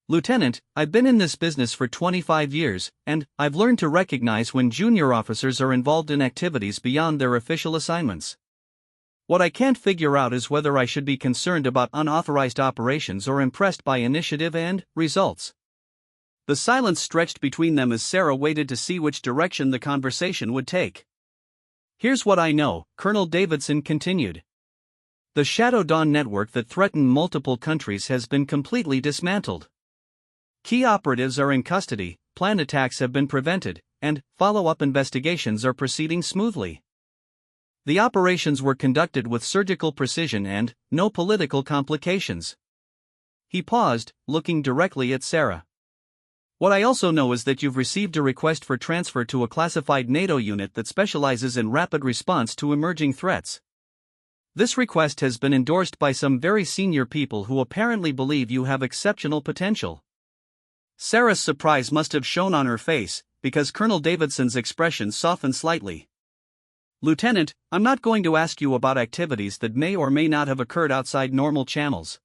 Speaker 1: "Lieutenant, I've been in this business for 25 years, and I've learned to recognize when junior officers are involved in activities beyond their official assignments. What I can't figure out is whether I should be concerned about unauthorized operations or impressed by initiative and results."
Speaker 2: The silence stretched between them as Sarah waited to see which direction the conversation would take.
Speaker 1: "Here's what I know," Colonel Davidson continued. "The Shadow Dawn network that threatened multiple countries has been completely dismantled. Key operatives are in custody, planned attacks have been prevented, and follow-up investigations are proceeding smoothly. The operations were conducted with surgical precision and no political complications." He paused, looking directly at Sarah. "What I also know is that you've received a request for transfer to a classified NATO unit that specializes in rapid response to emerging threats. This request has been endorsed by some very senior people who apparently believe you have exceptional potential."
Speaker 2: Sarah's surprise must have shown on her face, because Colonel Davidson's expression softened slightly. "Lieutenant, I'm not going to ask you about activities that may or may not have occurred outside normal channels.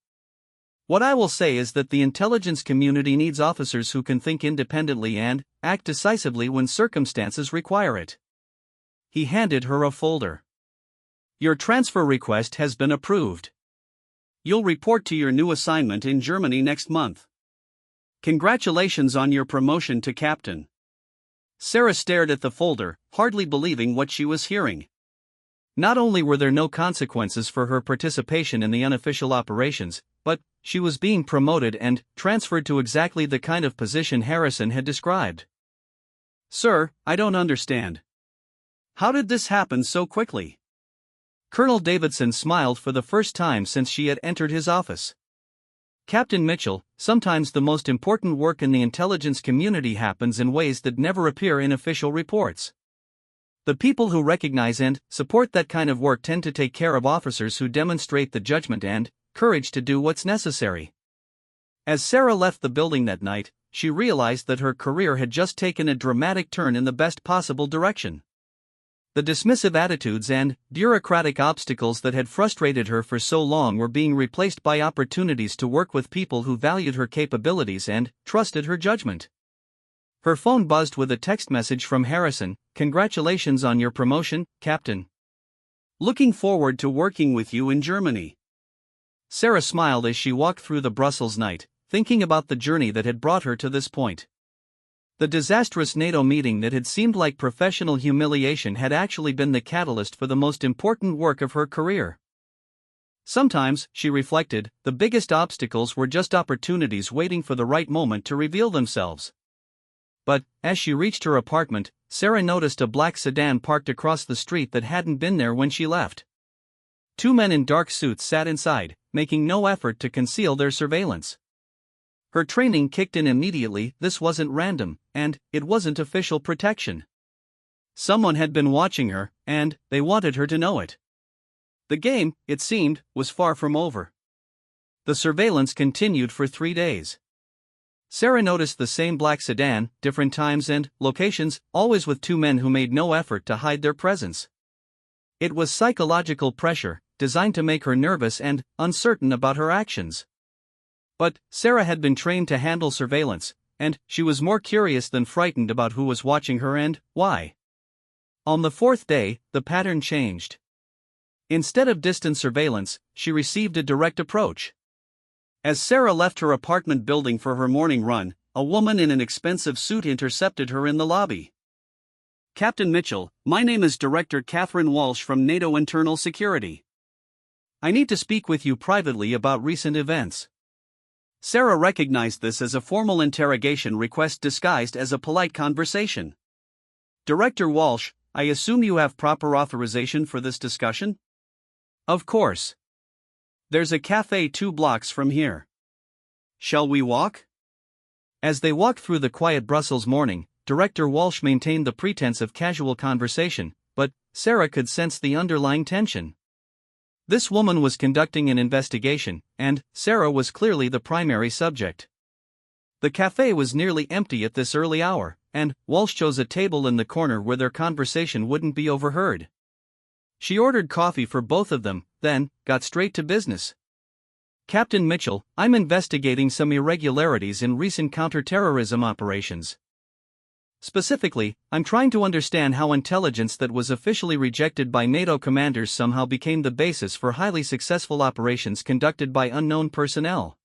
Speaker 2: What I will say is that the intelligence community needs officers who can think independently and act decisively when circumstances require it." He handed her a folder. "Your transfer request has been approved. You'll report to your new assignment in Germany next month. Congratulations on your promotion to captain." Sarah stared at the folder, hardly believing what she was hearing. Not only were there no consequences for her participation in the unofficial operations, but she was being promoted and transferred to exactly the kind of position Harrison had described. "Sir, I don't understand. How did this happen so quickly?" Colonel Davidson smiled for the first time since she had entered his office. "Captain Mitchell, sometimes the most important work in the intelligence community happens in ways that never appear in official reports. The people who recognize and support that kind of work tend to take care of officers who demonstrate the judgment and courage to do what's necessary." As Sarah left the building that night, she realized that her career had just taken a dramatic turn in the best possible direction. The dismissive attitudes and bureaucratic obstacles that had frustrated her for so long were being replaced by opportunities to work with people who valued her capabilities and trusted her judgment. Her phone buzzed with a text message from Harrison. "Congratulations on your promotion, Captain. Looking forward to working with you in Germany." Sarah smiled as she walked through the Brussels night, thinking about the journey that had brought her to this point. The disastrous NATO meeting that had seemed like professional humiliation had actually been the catalyst for the most important work of her career. Sometimes, she reflected, the biggest obstacles were just opportunities waiting for the right moment to reveal themselves. But, as she reached her apartment, Sarah noticed a black sedan parked across the street that hadn't been there when she left. 2 men in dark suits sat inside, making no effort to conceal their surveillance. Her training kicked in immediately. This wasn't random, and it wasn't official protection. Someone had been watching her, and they wanted her to know it. The game, it seemed, was far from over. The surveillance continued for 3 days. Sarah noticed the same black sedan, different times and locations, always with 2 men who made no effort to hide their presence. It was psychological pressure, designed to make her nervous and uncertain about her actions. But Sarah had been trained to handle surveillance, and she was more curious than frightened about who was watching her and why. On the 4th day, the pattern changed. Instead of distant surveillance, she received a direct approach. As Sarah left her apartment building for her morning run, a woman in an expensive suit intercepted her in the lobby. "Captain Mitchell, my name is Director Catherine Walsh from NATO Internal Security. I need to speak with you privately about recent events." Sarah recognized this as a formal interrogation request disguised as a polite conversation. Director Walsh, I assume you have proper authorization for this discussion? Of course. There's a cafe 2 blocks from here. Shall we walk? As they walked through the quiet Brussels morning, Director Walsh maintained the pretense of casual conversation, but Sarah could sense the underlying tension. This woman was conducting an investigation, and Sarah was clearly the primary subject. The cafe was nearly empty at this early hour, and Walsh chose a table in the corner where their conversation wouldn't be overheard. She ordered coffee for both of them, then got straight to business. Captain Mitchell, I'm investigating some irregularities in recent counterterrorism operations. Specifically, I'm trying to understand how intelligence that was officially rejected by NATO commanders somehow became the basis for highly successful operations conducted by unknown personnel.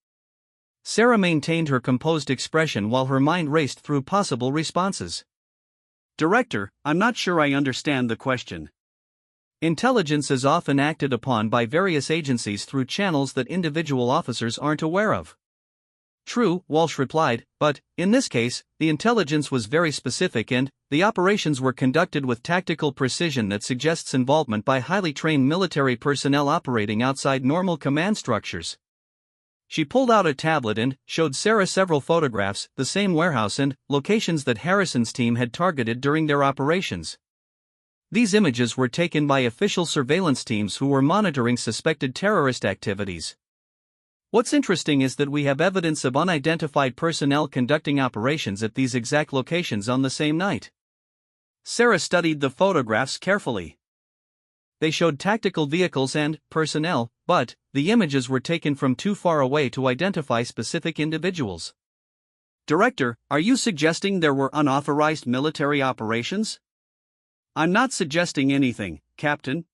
Speaker 2: Sarah maintained her composed expression while her mind raced through possible responses. Director, I'm not sure I understand the question. Intelligence is often acted upon by various agencies through channels that individual officers aren't aware of. True, Walsh replied, but, in this case, the intelligence was very specific and the operations were conducted with tactical precision that suggests involvement by highly trained military personnel operating outside normal command structures. She pulled out a tablet and showed Sarah several photographs, the same warehouse and locations that Harrison's team had targeted during their operations. These images were taken by official surveillance teams who were monitoring suspected terrorist activities. What's interesting is that we have evidence of unidentified personnel conducting operations at these exact locations on the same night. Sarah studied the photographs carefully. They showed tactical vehicles and personnel, but the images were taken from too far away to identify specific individuals. Director, are you suggesting there were unauthorized military operations? I'm not suggesting anything, Captain.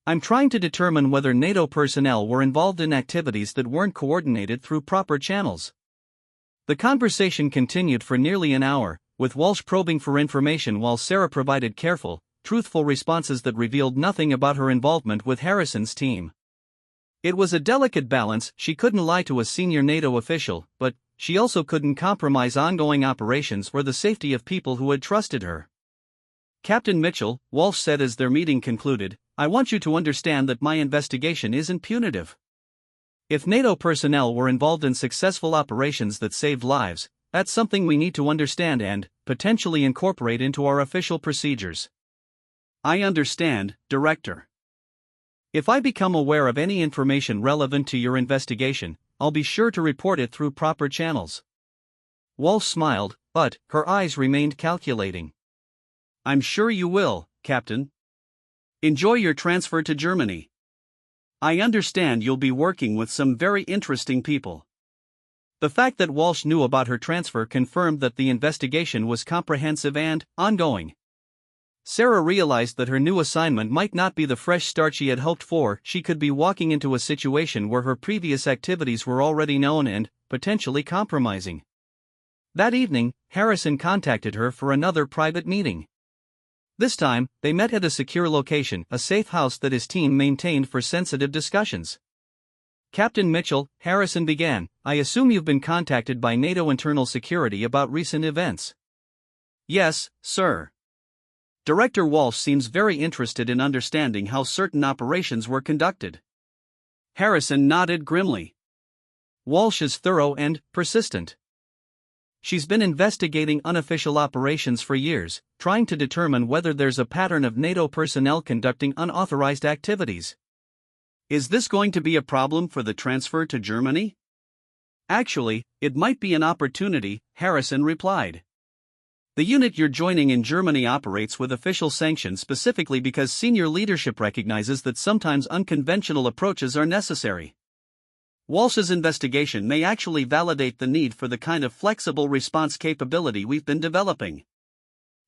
Speaker 2: I'm trying to determine whether NATO personnel were involved in activities that weren't coordinated through proper channels. The conversation continued for nearly an hour, with Walsh probing for information while Sarah provided careful, truthful responses that revealed nothing about her involvement with Harrison's team. It was a delicate balance. She couldn't lie to a senior NATO official, but she also couldn't compromise ongoing operations or the safety of people who had trusted her. Captain Mitchell, Walsh said as their meeting concluded, I want you to understand that my investigation isn't punitive. If NATO personnel were involved in successful operations that saved lives, that's something we need to understand and, potentially incorporate into our official procedures. I understand, Director. If I become aware of any information relevant to your investigation, I'll be sure to report it through proper channels. Walsh smiled, but her eyes remained calculating. I'm sure you will, Captain. Enjoy your transfer to Germany. I understand you'll be working with some very interesting people. The fact that Walsh knew about her transfer confirmed that the investigation was comprehensive and ongoing. Sarah realized that her new assignment might not be the fresh start she had hoped for. She could be walking into a situation where her previous activities were already known and potentially compromising. That evening, Harrison contacted her for another private meeting. This time, they met at a secure location, a safe house that his team maintained for sensitive discussions. Captain Mitchell, Harrison began, I assume you've been contacted by NATO internal security about recent events. Yes, sir. Director Walsh seems very interested in understanding how certain operations were conducted. Harrison nodded grimly. Walsh is thorough and persistent. She's been investigating unofficial operations for years, trying to determine whether there's a pattern of NATO personnel conducting unauthorized activities. Is this going to be a problem for the transfer to Germany? Actually, it might be an opportunity, Harrison replied. The unit you're joining in Germany operates with official sanction specifically because senior leadership recognizes that sometimes unconventional approaches are necessary. Walsh's investigation may actually validate the need for the kind of flexible response capability we've been developing.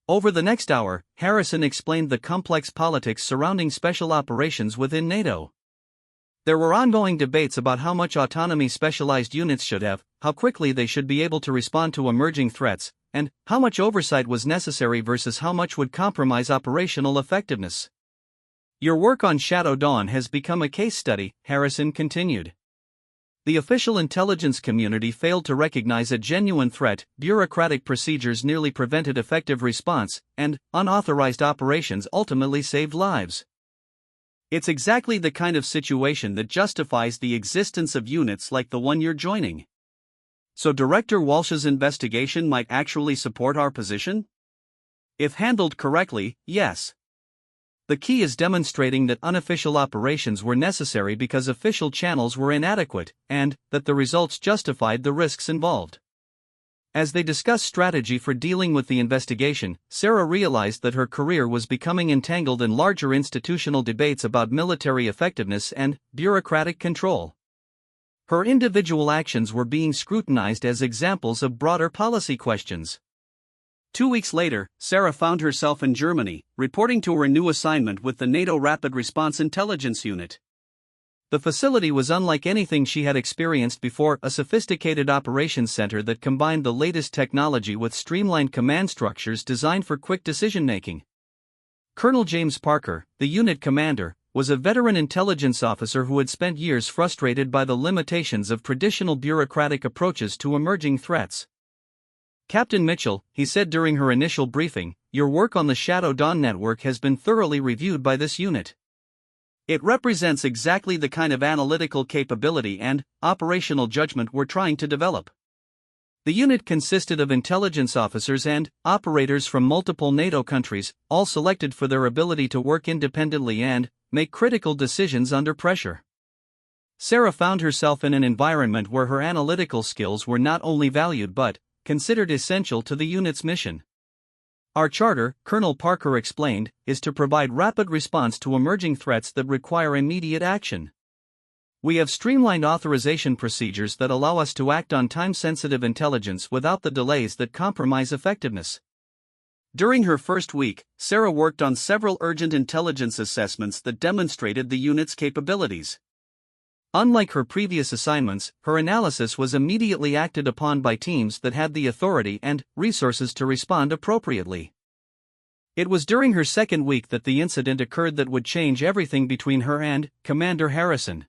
Speaker 2: Over the next hour, Harrison explained the complex politics surrounding special operations within NATO. There were ongoing debates about how much autonomy specialized units should have, how quickly they should be able to respond to emerging threats, and how much oversight was necessary versus how much would compromise operational effectiveness. Your work on Shadow Dawn has become a case study, Harrison continued.
Speaker 1: The official intelligence community failed to recognize a genuine threat, bureaucratic procedures nearly prevented effective response, and unauthorized operations ultimately saved lives. It's exactly the kind of situation that justifies the existence of units like the one you're joining. So Director Walsh's investigation might actually support our position? If handled correctly, yes. The key is demonstrating that unofficial operations were necessary because official channels were inadequate, and that the results justified the risks involved. As they discussed strategy for dealing with the investigation, Sarah realized that her career was becoming entangled in larger institutional debates about military effectiveness and bureaucratic control. Her individual actions were being scrutinized as examples of broader policy questions. 2 weeks later, Sarah found herself in Germany, reporting to her new assignment with the NATO Rapid Response Intelligence Unit. The facility was unlike anything she had experienced before, a sophisticated operations center that combined the latest technology with streamlined command structures designed for quick decision-making. Colonel James Parker, the unit commander, was a veteran intelligence officer who had spent years frustrated by the limitations of traditional bureaucratic approaches to emerging threats. "Captain Mitchell," he said during her initial briefing, "your work on the Shadow Dawn network has been thoroughly reviewed by this unit. It represents exactly the kind of analytical capability and operational judgment we're trying to develop." The unit consisted of intelligence officers and operators from multiple NATO countries, all selected for their ability to work independently and make critical decisions under pressure. Sarah found herself in an environment where her analytical skills were not only valued but considered essential to the unit's mission. "Our charter," Colonel Parker explained, "is to provide rapid response to emerging threats that require immediate action. We have streamlined authorization procedures that allow us to act on time-sensitive intelligence without the delays that compromise effectiveness." During her first week, Sarah worked on several urgent intelligence assessments that demonstrated the unit's capabilities. Unlike her previous assignments, her analysis was immediately acted upon by teams that had the authority and resources to respond appropriately. It was during her second week that the incident occurred that would change everything between her and Commander Harrison.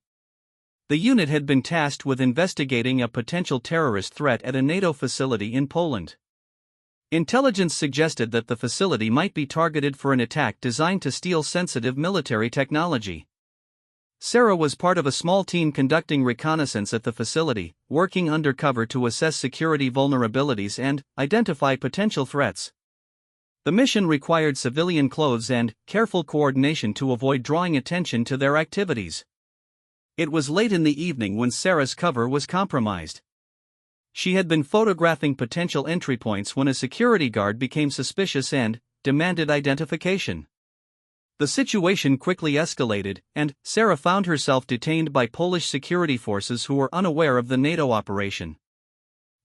Speaker 1: The unit had been tasked with investigating a potential terrorist threat at a NATO facility in Poland. Intelligence suggested that the facility might be targeted for an attack designed to steal sensitive military technology. Sarah was part of a small team conducting reconnaissance at the facility, working undercover to assess security vulnerabilities and identify potential threats. The mission required civilian clothes and careful coordination to avoid drawing attention to their activities. It was late in the evening when Sarah's cover was compromised. She had been photographing potential entry points when a security guard became suspicious and demanded identification. The situation quickly escalated, and Sarah found herself detained by Polish security forces who were unaware of the NATO operation.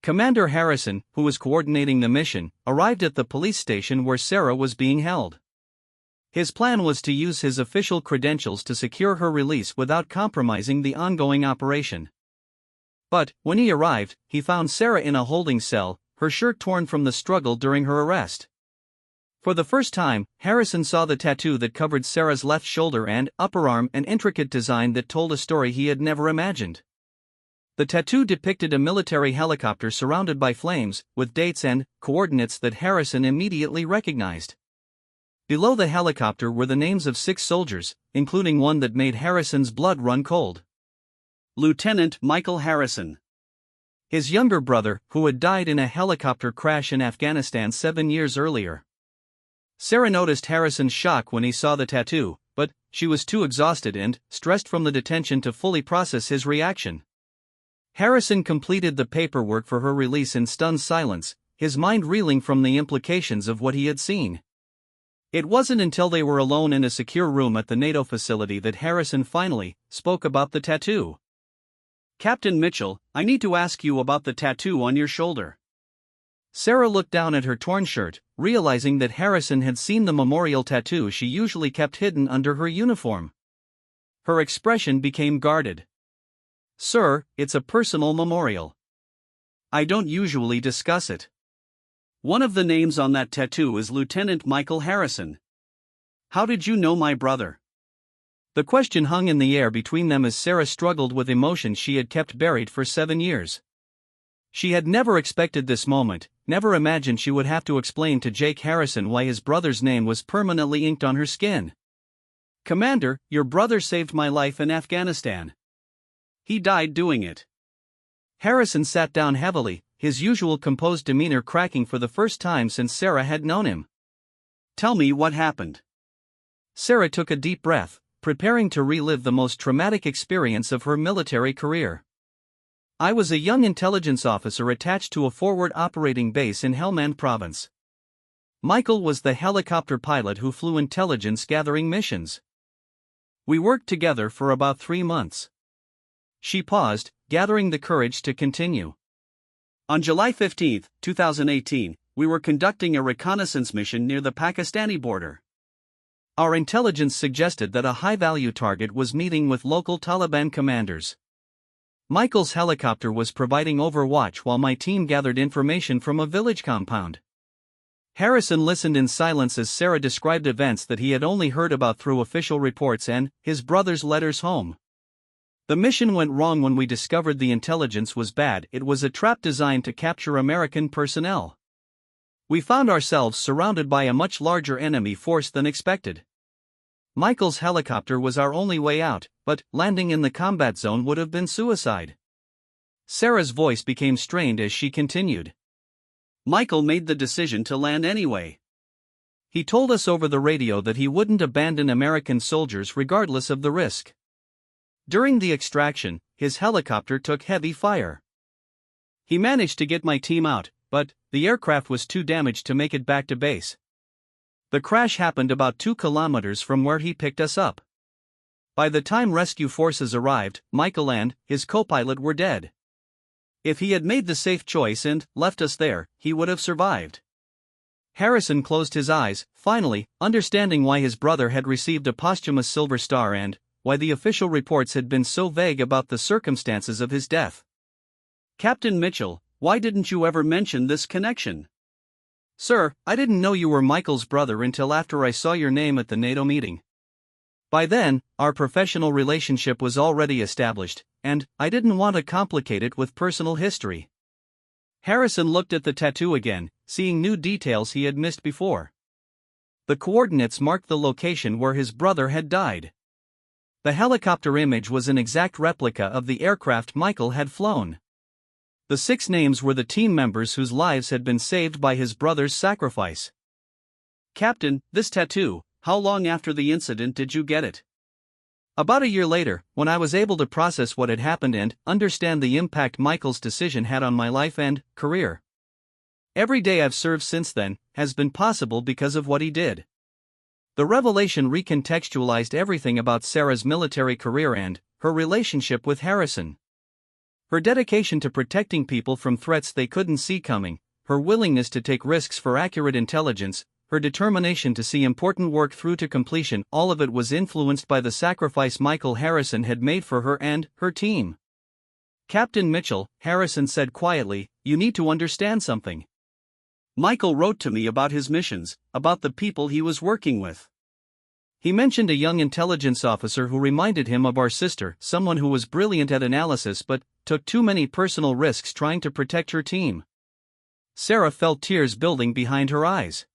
Speaker 1: Commander Harrison, who was coordinating the mission, arrived at the police station where Sarah was being held. His plan was to use his official credentials to secure her release without compromising the ongoing operation. But, when he arrived, he found Sarah in a holding cell, her shirt torn from the struggle during her arrest. For the first time, Harrison saw the tattoo that covered Sarah's left shoulder and upper arm, an intricate design that told a story he had never imagined. The tattoo depicted a military helicopter surrounded by flames, with dates and coordinates that Harrison immediately recognized. Below the helicopter were the names of 6 soldiers, including one that made Harrison's blood run cold. Lieutenant Michael Harrison. His younger brother, who had died in a helicopter crash in Afghanistan 7 years earlier. Sarah noticed Harrison's shock when he saw the tattoo, but she was too exhausted and stressed from the detention to fully process his reaction. Harrison completed the paperwork for her release in stunned silence, his mind reeling from the implications of what he had seen. It wasn't until they were alone in a secure room at the NATO facility that Harrison finally spoke about the tattoo. "Captain Mitchell, I need to ask you about the tattoo on your shoulder." Sarah looked down at her torn shirt, realizing that Harrison had seen the memorial tattoo she usually kept hidden under her uniform. Her expression became guarded. "Sir, it's a personal memorial. I don't usually discuss it. One of the names on that tattoo is Lieutenant Michael Harrison. How did you know my brother?" The question hung in the air between them as Sarah struggled with emotions she had kept buried for 7 years. She had never expected this moment, never imagined she would have to explain to Jake Harrison why his brother's name was permanently inked on her skin. "Commander, your brother saved my life in Afghanistan. He died doing it." Harrison sat down heavily, his usual composed demeanor cracking for the first time since Sarah had known him. "Tell me what happened." Sarah took a deep breath, preparing to relive the most traumatic experience of her military career. "I was a young intelligence officer attached to a forward operating base in Helmand province. Michael was the helicopter pilot who flew intelligence gathering missions. We worked together for about 3 months. She paused, gathering the courage to continue. "On July 15, 2018, we were conducting a reconnaissance mission near the Pakistani border. Our intelligence suggested that a high-value target was meeting with local Taliban commanders. Michael's helicopter was providing overwatch while my team gathered information from a village compound." Harrison listened in silence as Sarah described events that he had only heard about through official reports and his brother's letters home. "The mission went wrong when we discovered the intelligence was bad. It was a trap designed to capture American personnel. We found ourselves surrounded by a much larger enemy force than expected. Michael's helicopter was our only way out, but landing in the combat zone would have been suicide." Sarah's voice became strained as she continued. "Michael made the decision to land anyway. He told us over the radio that he wouldn't abandon American soldiers regardless of the risk. During the extraction, his helicopter took heavy fire. He managed to get my team out, but the aircraft was too damaged to make it back to base. The crash happened about 2 kilometers from where he picked us up. By the time rescue forces arrived, Michael and his co-pilot were dead. If he had made the safe choice and left us there, he would have survived." Harrison closed his eyes, finally, understanding why his brother had received a posthumous Silver Star and why the official reports had been so vague about the circumstances of his death. "Captain Mitchell, why didn't you ever mention this connection?" "Sir, I didn't know you were Michael's brother until after I saw your name at the NATO meeting. By then, our professional relationship was already established, and I didn't want to complicate it with personal history." Harrison looked at the tattoo again, seeing new details he had missed before. The coordinates marked the location where his brother had died. The helicopter image was an exact replica of the aircraft Michael had flown. The 6 names were the team members whose lives had been saved by his brother's sacrifice. "Captain, this tattoo, how long after the incident did you get it?" "About a year later, when I was able to process what had happened and understand the impact Michael's decision had on my life and career. Every day I've served since then has been possible because of what he did." The revelation recontextualized everything about Sarah's military career and her relationship with Harrison. Her dedication to protecting people from threats they couldn't see coming, her willingness to take risks for accurate intelligence, her determination to see important work through to completion, all of it was influenced by the sacrifice Michael Harrison had made for her and her team. "Captain Mitchell," Harrison said quietly, "you need to understand something. Michael wrote to me about his missions, about the people he was working with. He mentioned a young intelligence officer who reminded him of our sister, someone who was brilliant at analysis but took too many personal risks trying to protect her team." Sarah felt tears building behind her eyes.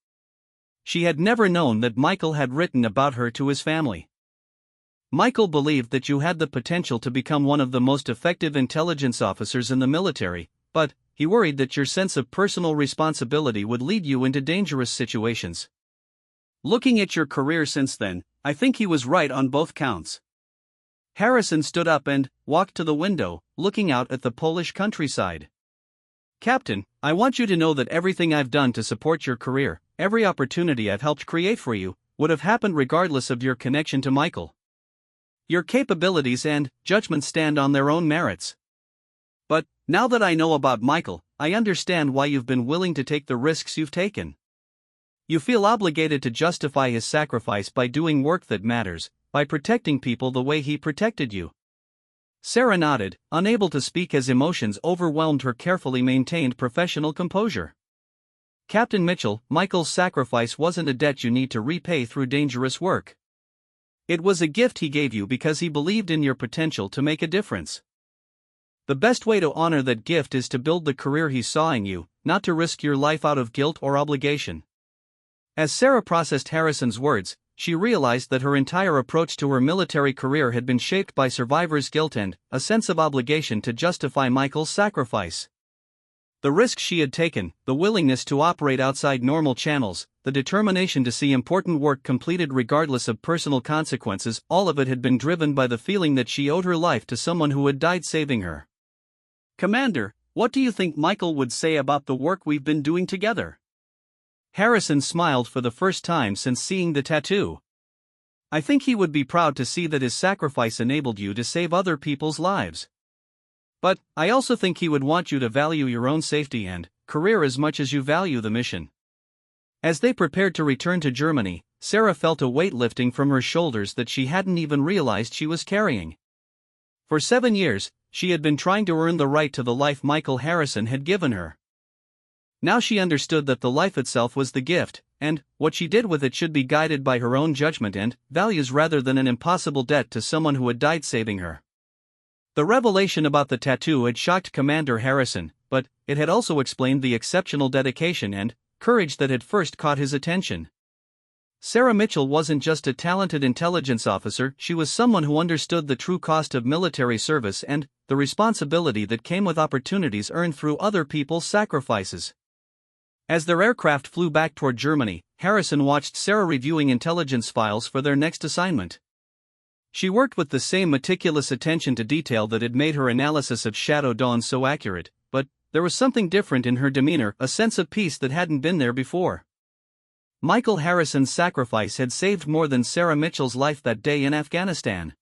Speaker 1: She had never known that Michael had written about her to his family. "Michael believed that you had the potential to become one of the most effective intelligence officers in the military, but he worried that your sense of personal responsibility would lead you into dangerous situations. Looking at your career since then, I think he was right on both counts." Harrison stood up and walked to the window, looking out at the Polish countryside. "Captain, I want you to know that everything I've done to support your career, every opportunity I've helped create for you, would have happened regardless of your connection to Michael. Your capabilities and judgment stand on their own merits. But now that I know about Michael, I understand why you've been willing to take the risks you've taken. You feel obligated to justify his sacrifice by doing work that matters, by protecting people the way he protected you." Sarah nodded, unable to speak as emotions overwhelmed her carefully maintained professional composure. "Captain Mitchell, Michael's sacrifice wasn't a debt you need to repay through dangerous work. It was a gift he gave you because he believed in your potential to make a difference. The best way to honor that gift is to build the career he saw in you, not to risk your life out of guilt or obligation. As Sarah processed Harrison's words, she realized that her entire approach to her military career had been shaped by survivor's guilt and a sense of obligation to justify Michael's sacrifice. The risks she had taken, the willingness to operate outside normal channels, the determination to see important work completed regardless of personal consequences, all of it had been driven by the feeling that she owed her life to someone who had died saving her. "Commander, what do you think Michael would say about the work we've been doing together?" Harrison smiled for the first time since seeing the tattoo. "I think he would be proud to see that his sacrifice enabled you to save other people's lives. But I also think he would want you to value your own safety and career as much as you value the mission." As they prepared to return to Germany, Sarah felt a weight lifting from her shoulders that she hadn't even realized she was carrying. For 7 years, she had been trying to earn the right to the life Michael Harrison had given her. Now she understood that the life itself was the gift, and what she did with it should be guided by her own judgment and values rather than an impossible debt to someone who had died saving her. The revelation about the tattoo had shocked Commander Harrison, but it had also explained the exceptional dedication and courage that had first caught his attention. Sarah Mitchell wasn't just a talented intelligence officer, she was someone who understood the true cost of military service and the responsibility that came with opportunities earned through other people's sacrifices. As their aircraft flew back toward Germany, Harrison watched Sarah reviewing intelligence files for their next assignment. She worked with the same meticulous attention to detail that had made her analysis of Shadow Dawn so accurate, but there was something different in her demeanor, a sense of peace that hadn't been there before. Michael Harrison's sacrifice had saved more than Sarah Mitchell's life that day in Afghanistan.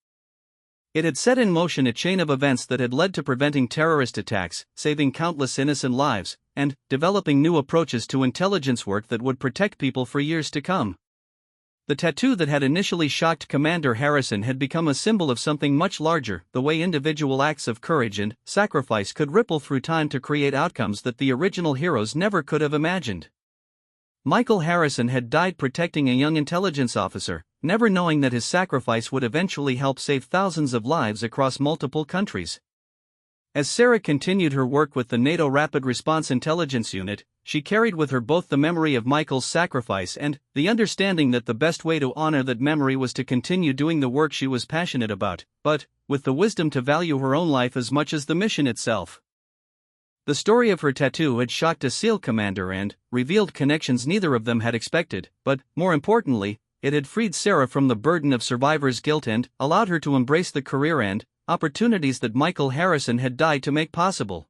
Speaker 1: It had set in motion a chain of events that had led to preventing terrorist attacks, saving countless innocent lives, and developing new approaches to intelligence work that would protect people for years to come. The tattoo that had initially shocked Commander Harrison had become a symbol of something much larger, the way individual acts of courage and sacrifice could ripple through time to create outcomes that the original heroes never could have imagined. Michael Harrison had died protecting a young intelligence officer, never knowing that his sacrifice would eventually help save thousands of lives across multiple countries. As Sarah continued her work with the NATO Rapid Response Intelligence Unit, she carried with her both the memory of Michael's sacrifice and the understanding that the best way to honor that memory was to continue doing the work she was passionate about, but with the wisdom to value her own life as much as the mission itself. The story of her tattoo had shocked a SEAL commander and revealed connections neither of them had expected, but, more importantly, it had freed Sarah from the burden of survivor's guilt and allowed her to embrace the career and opportunities that Michael Harrison had died to make possible.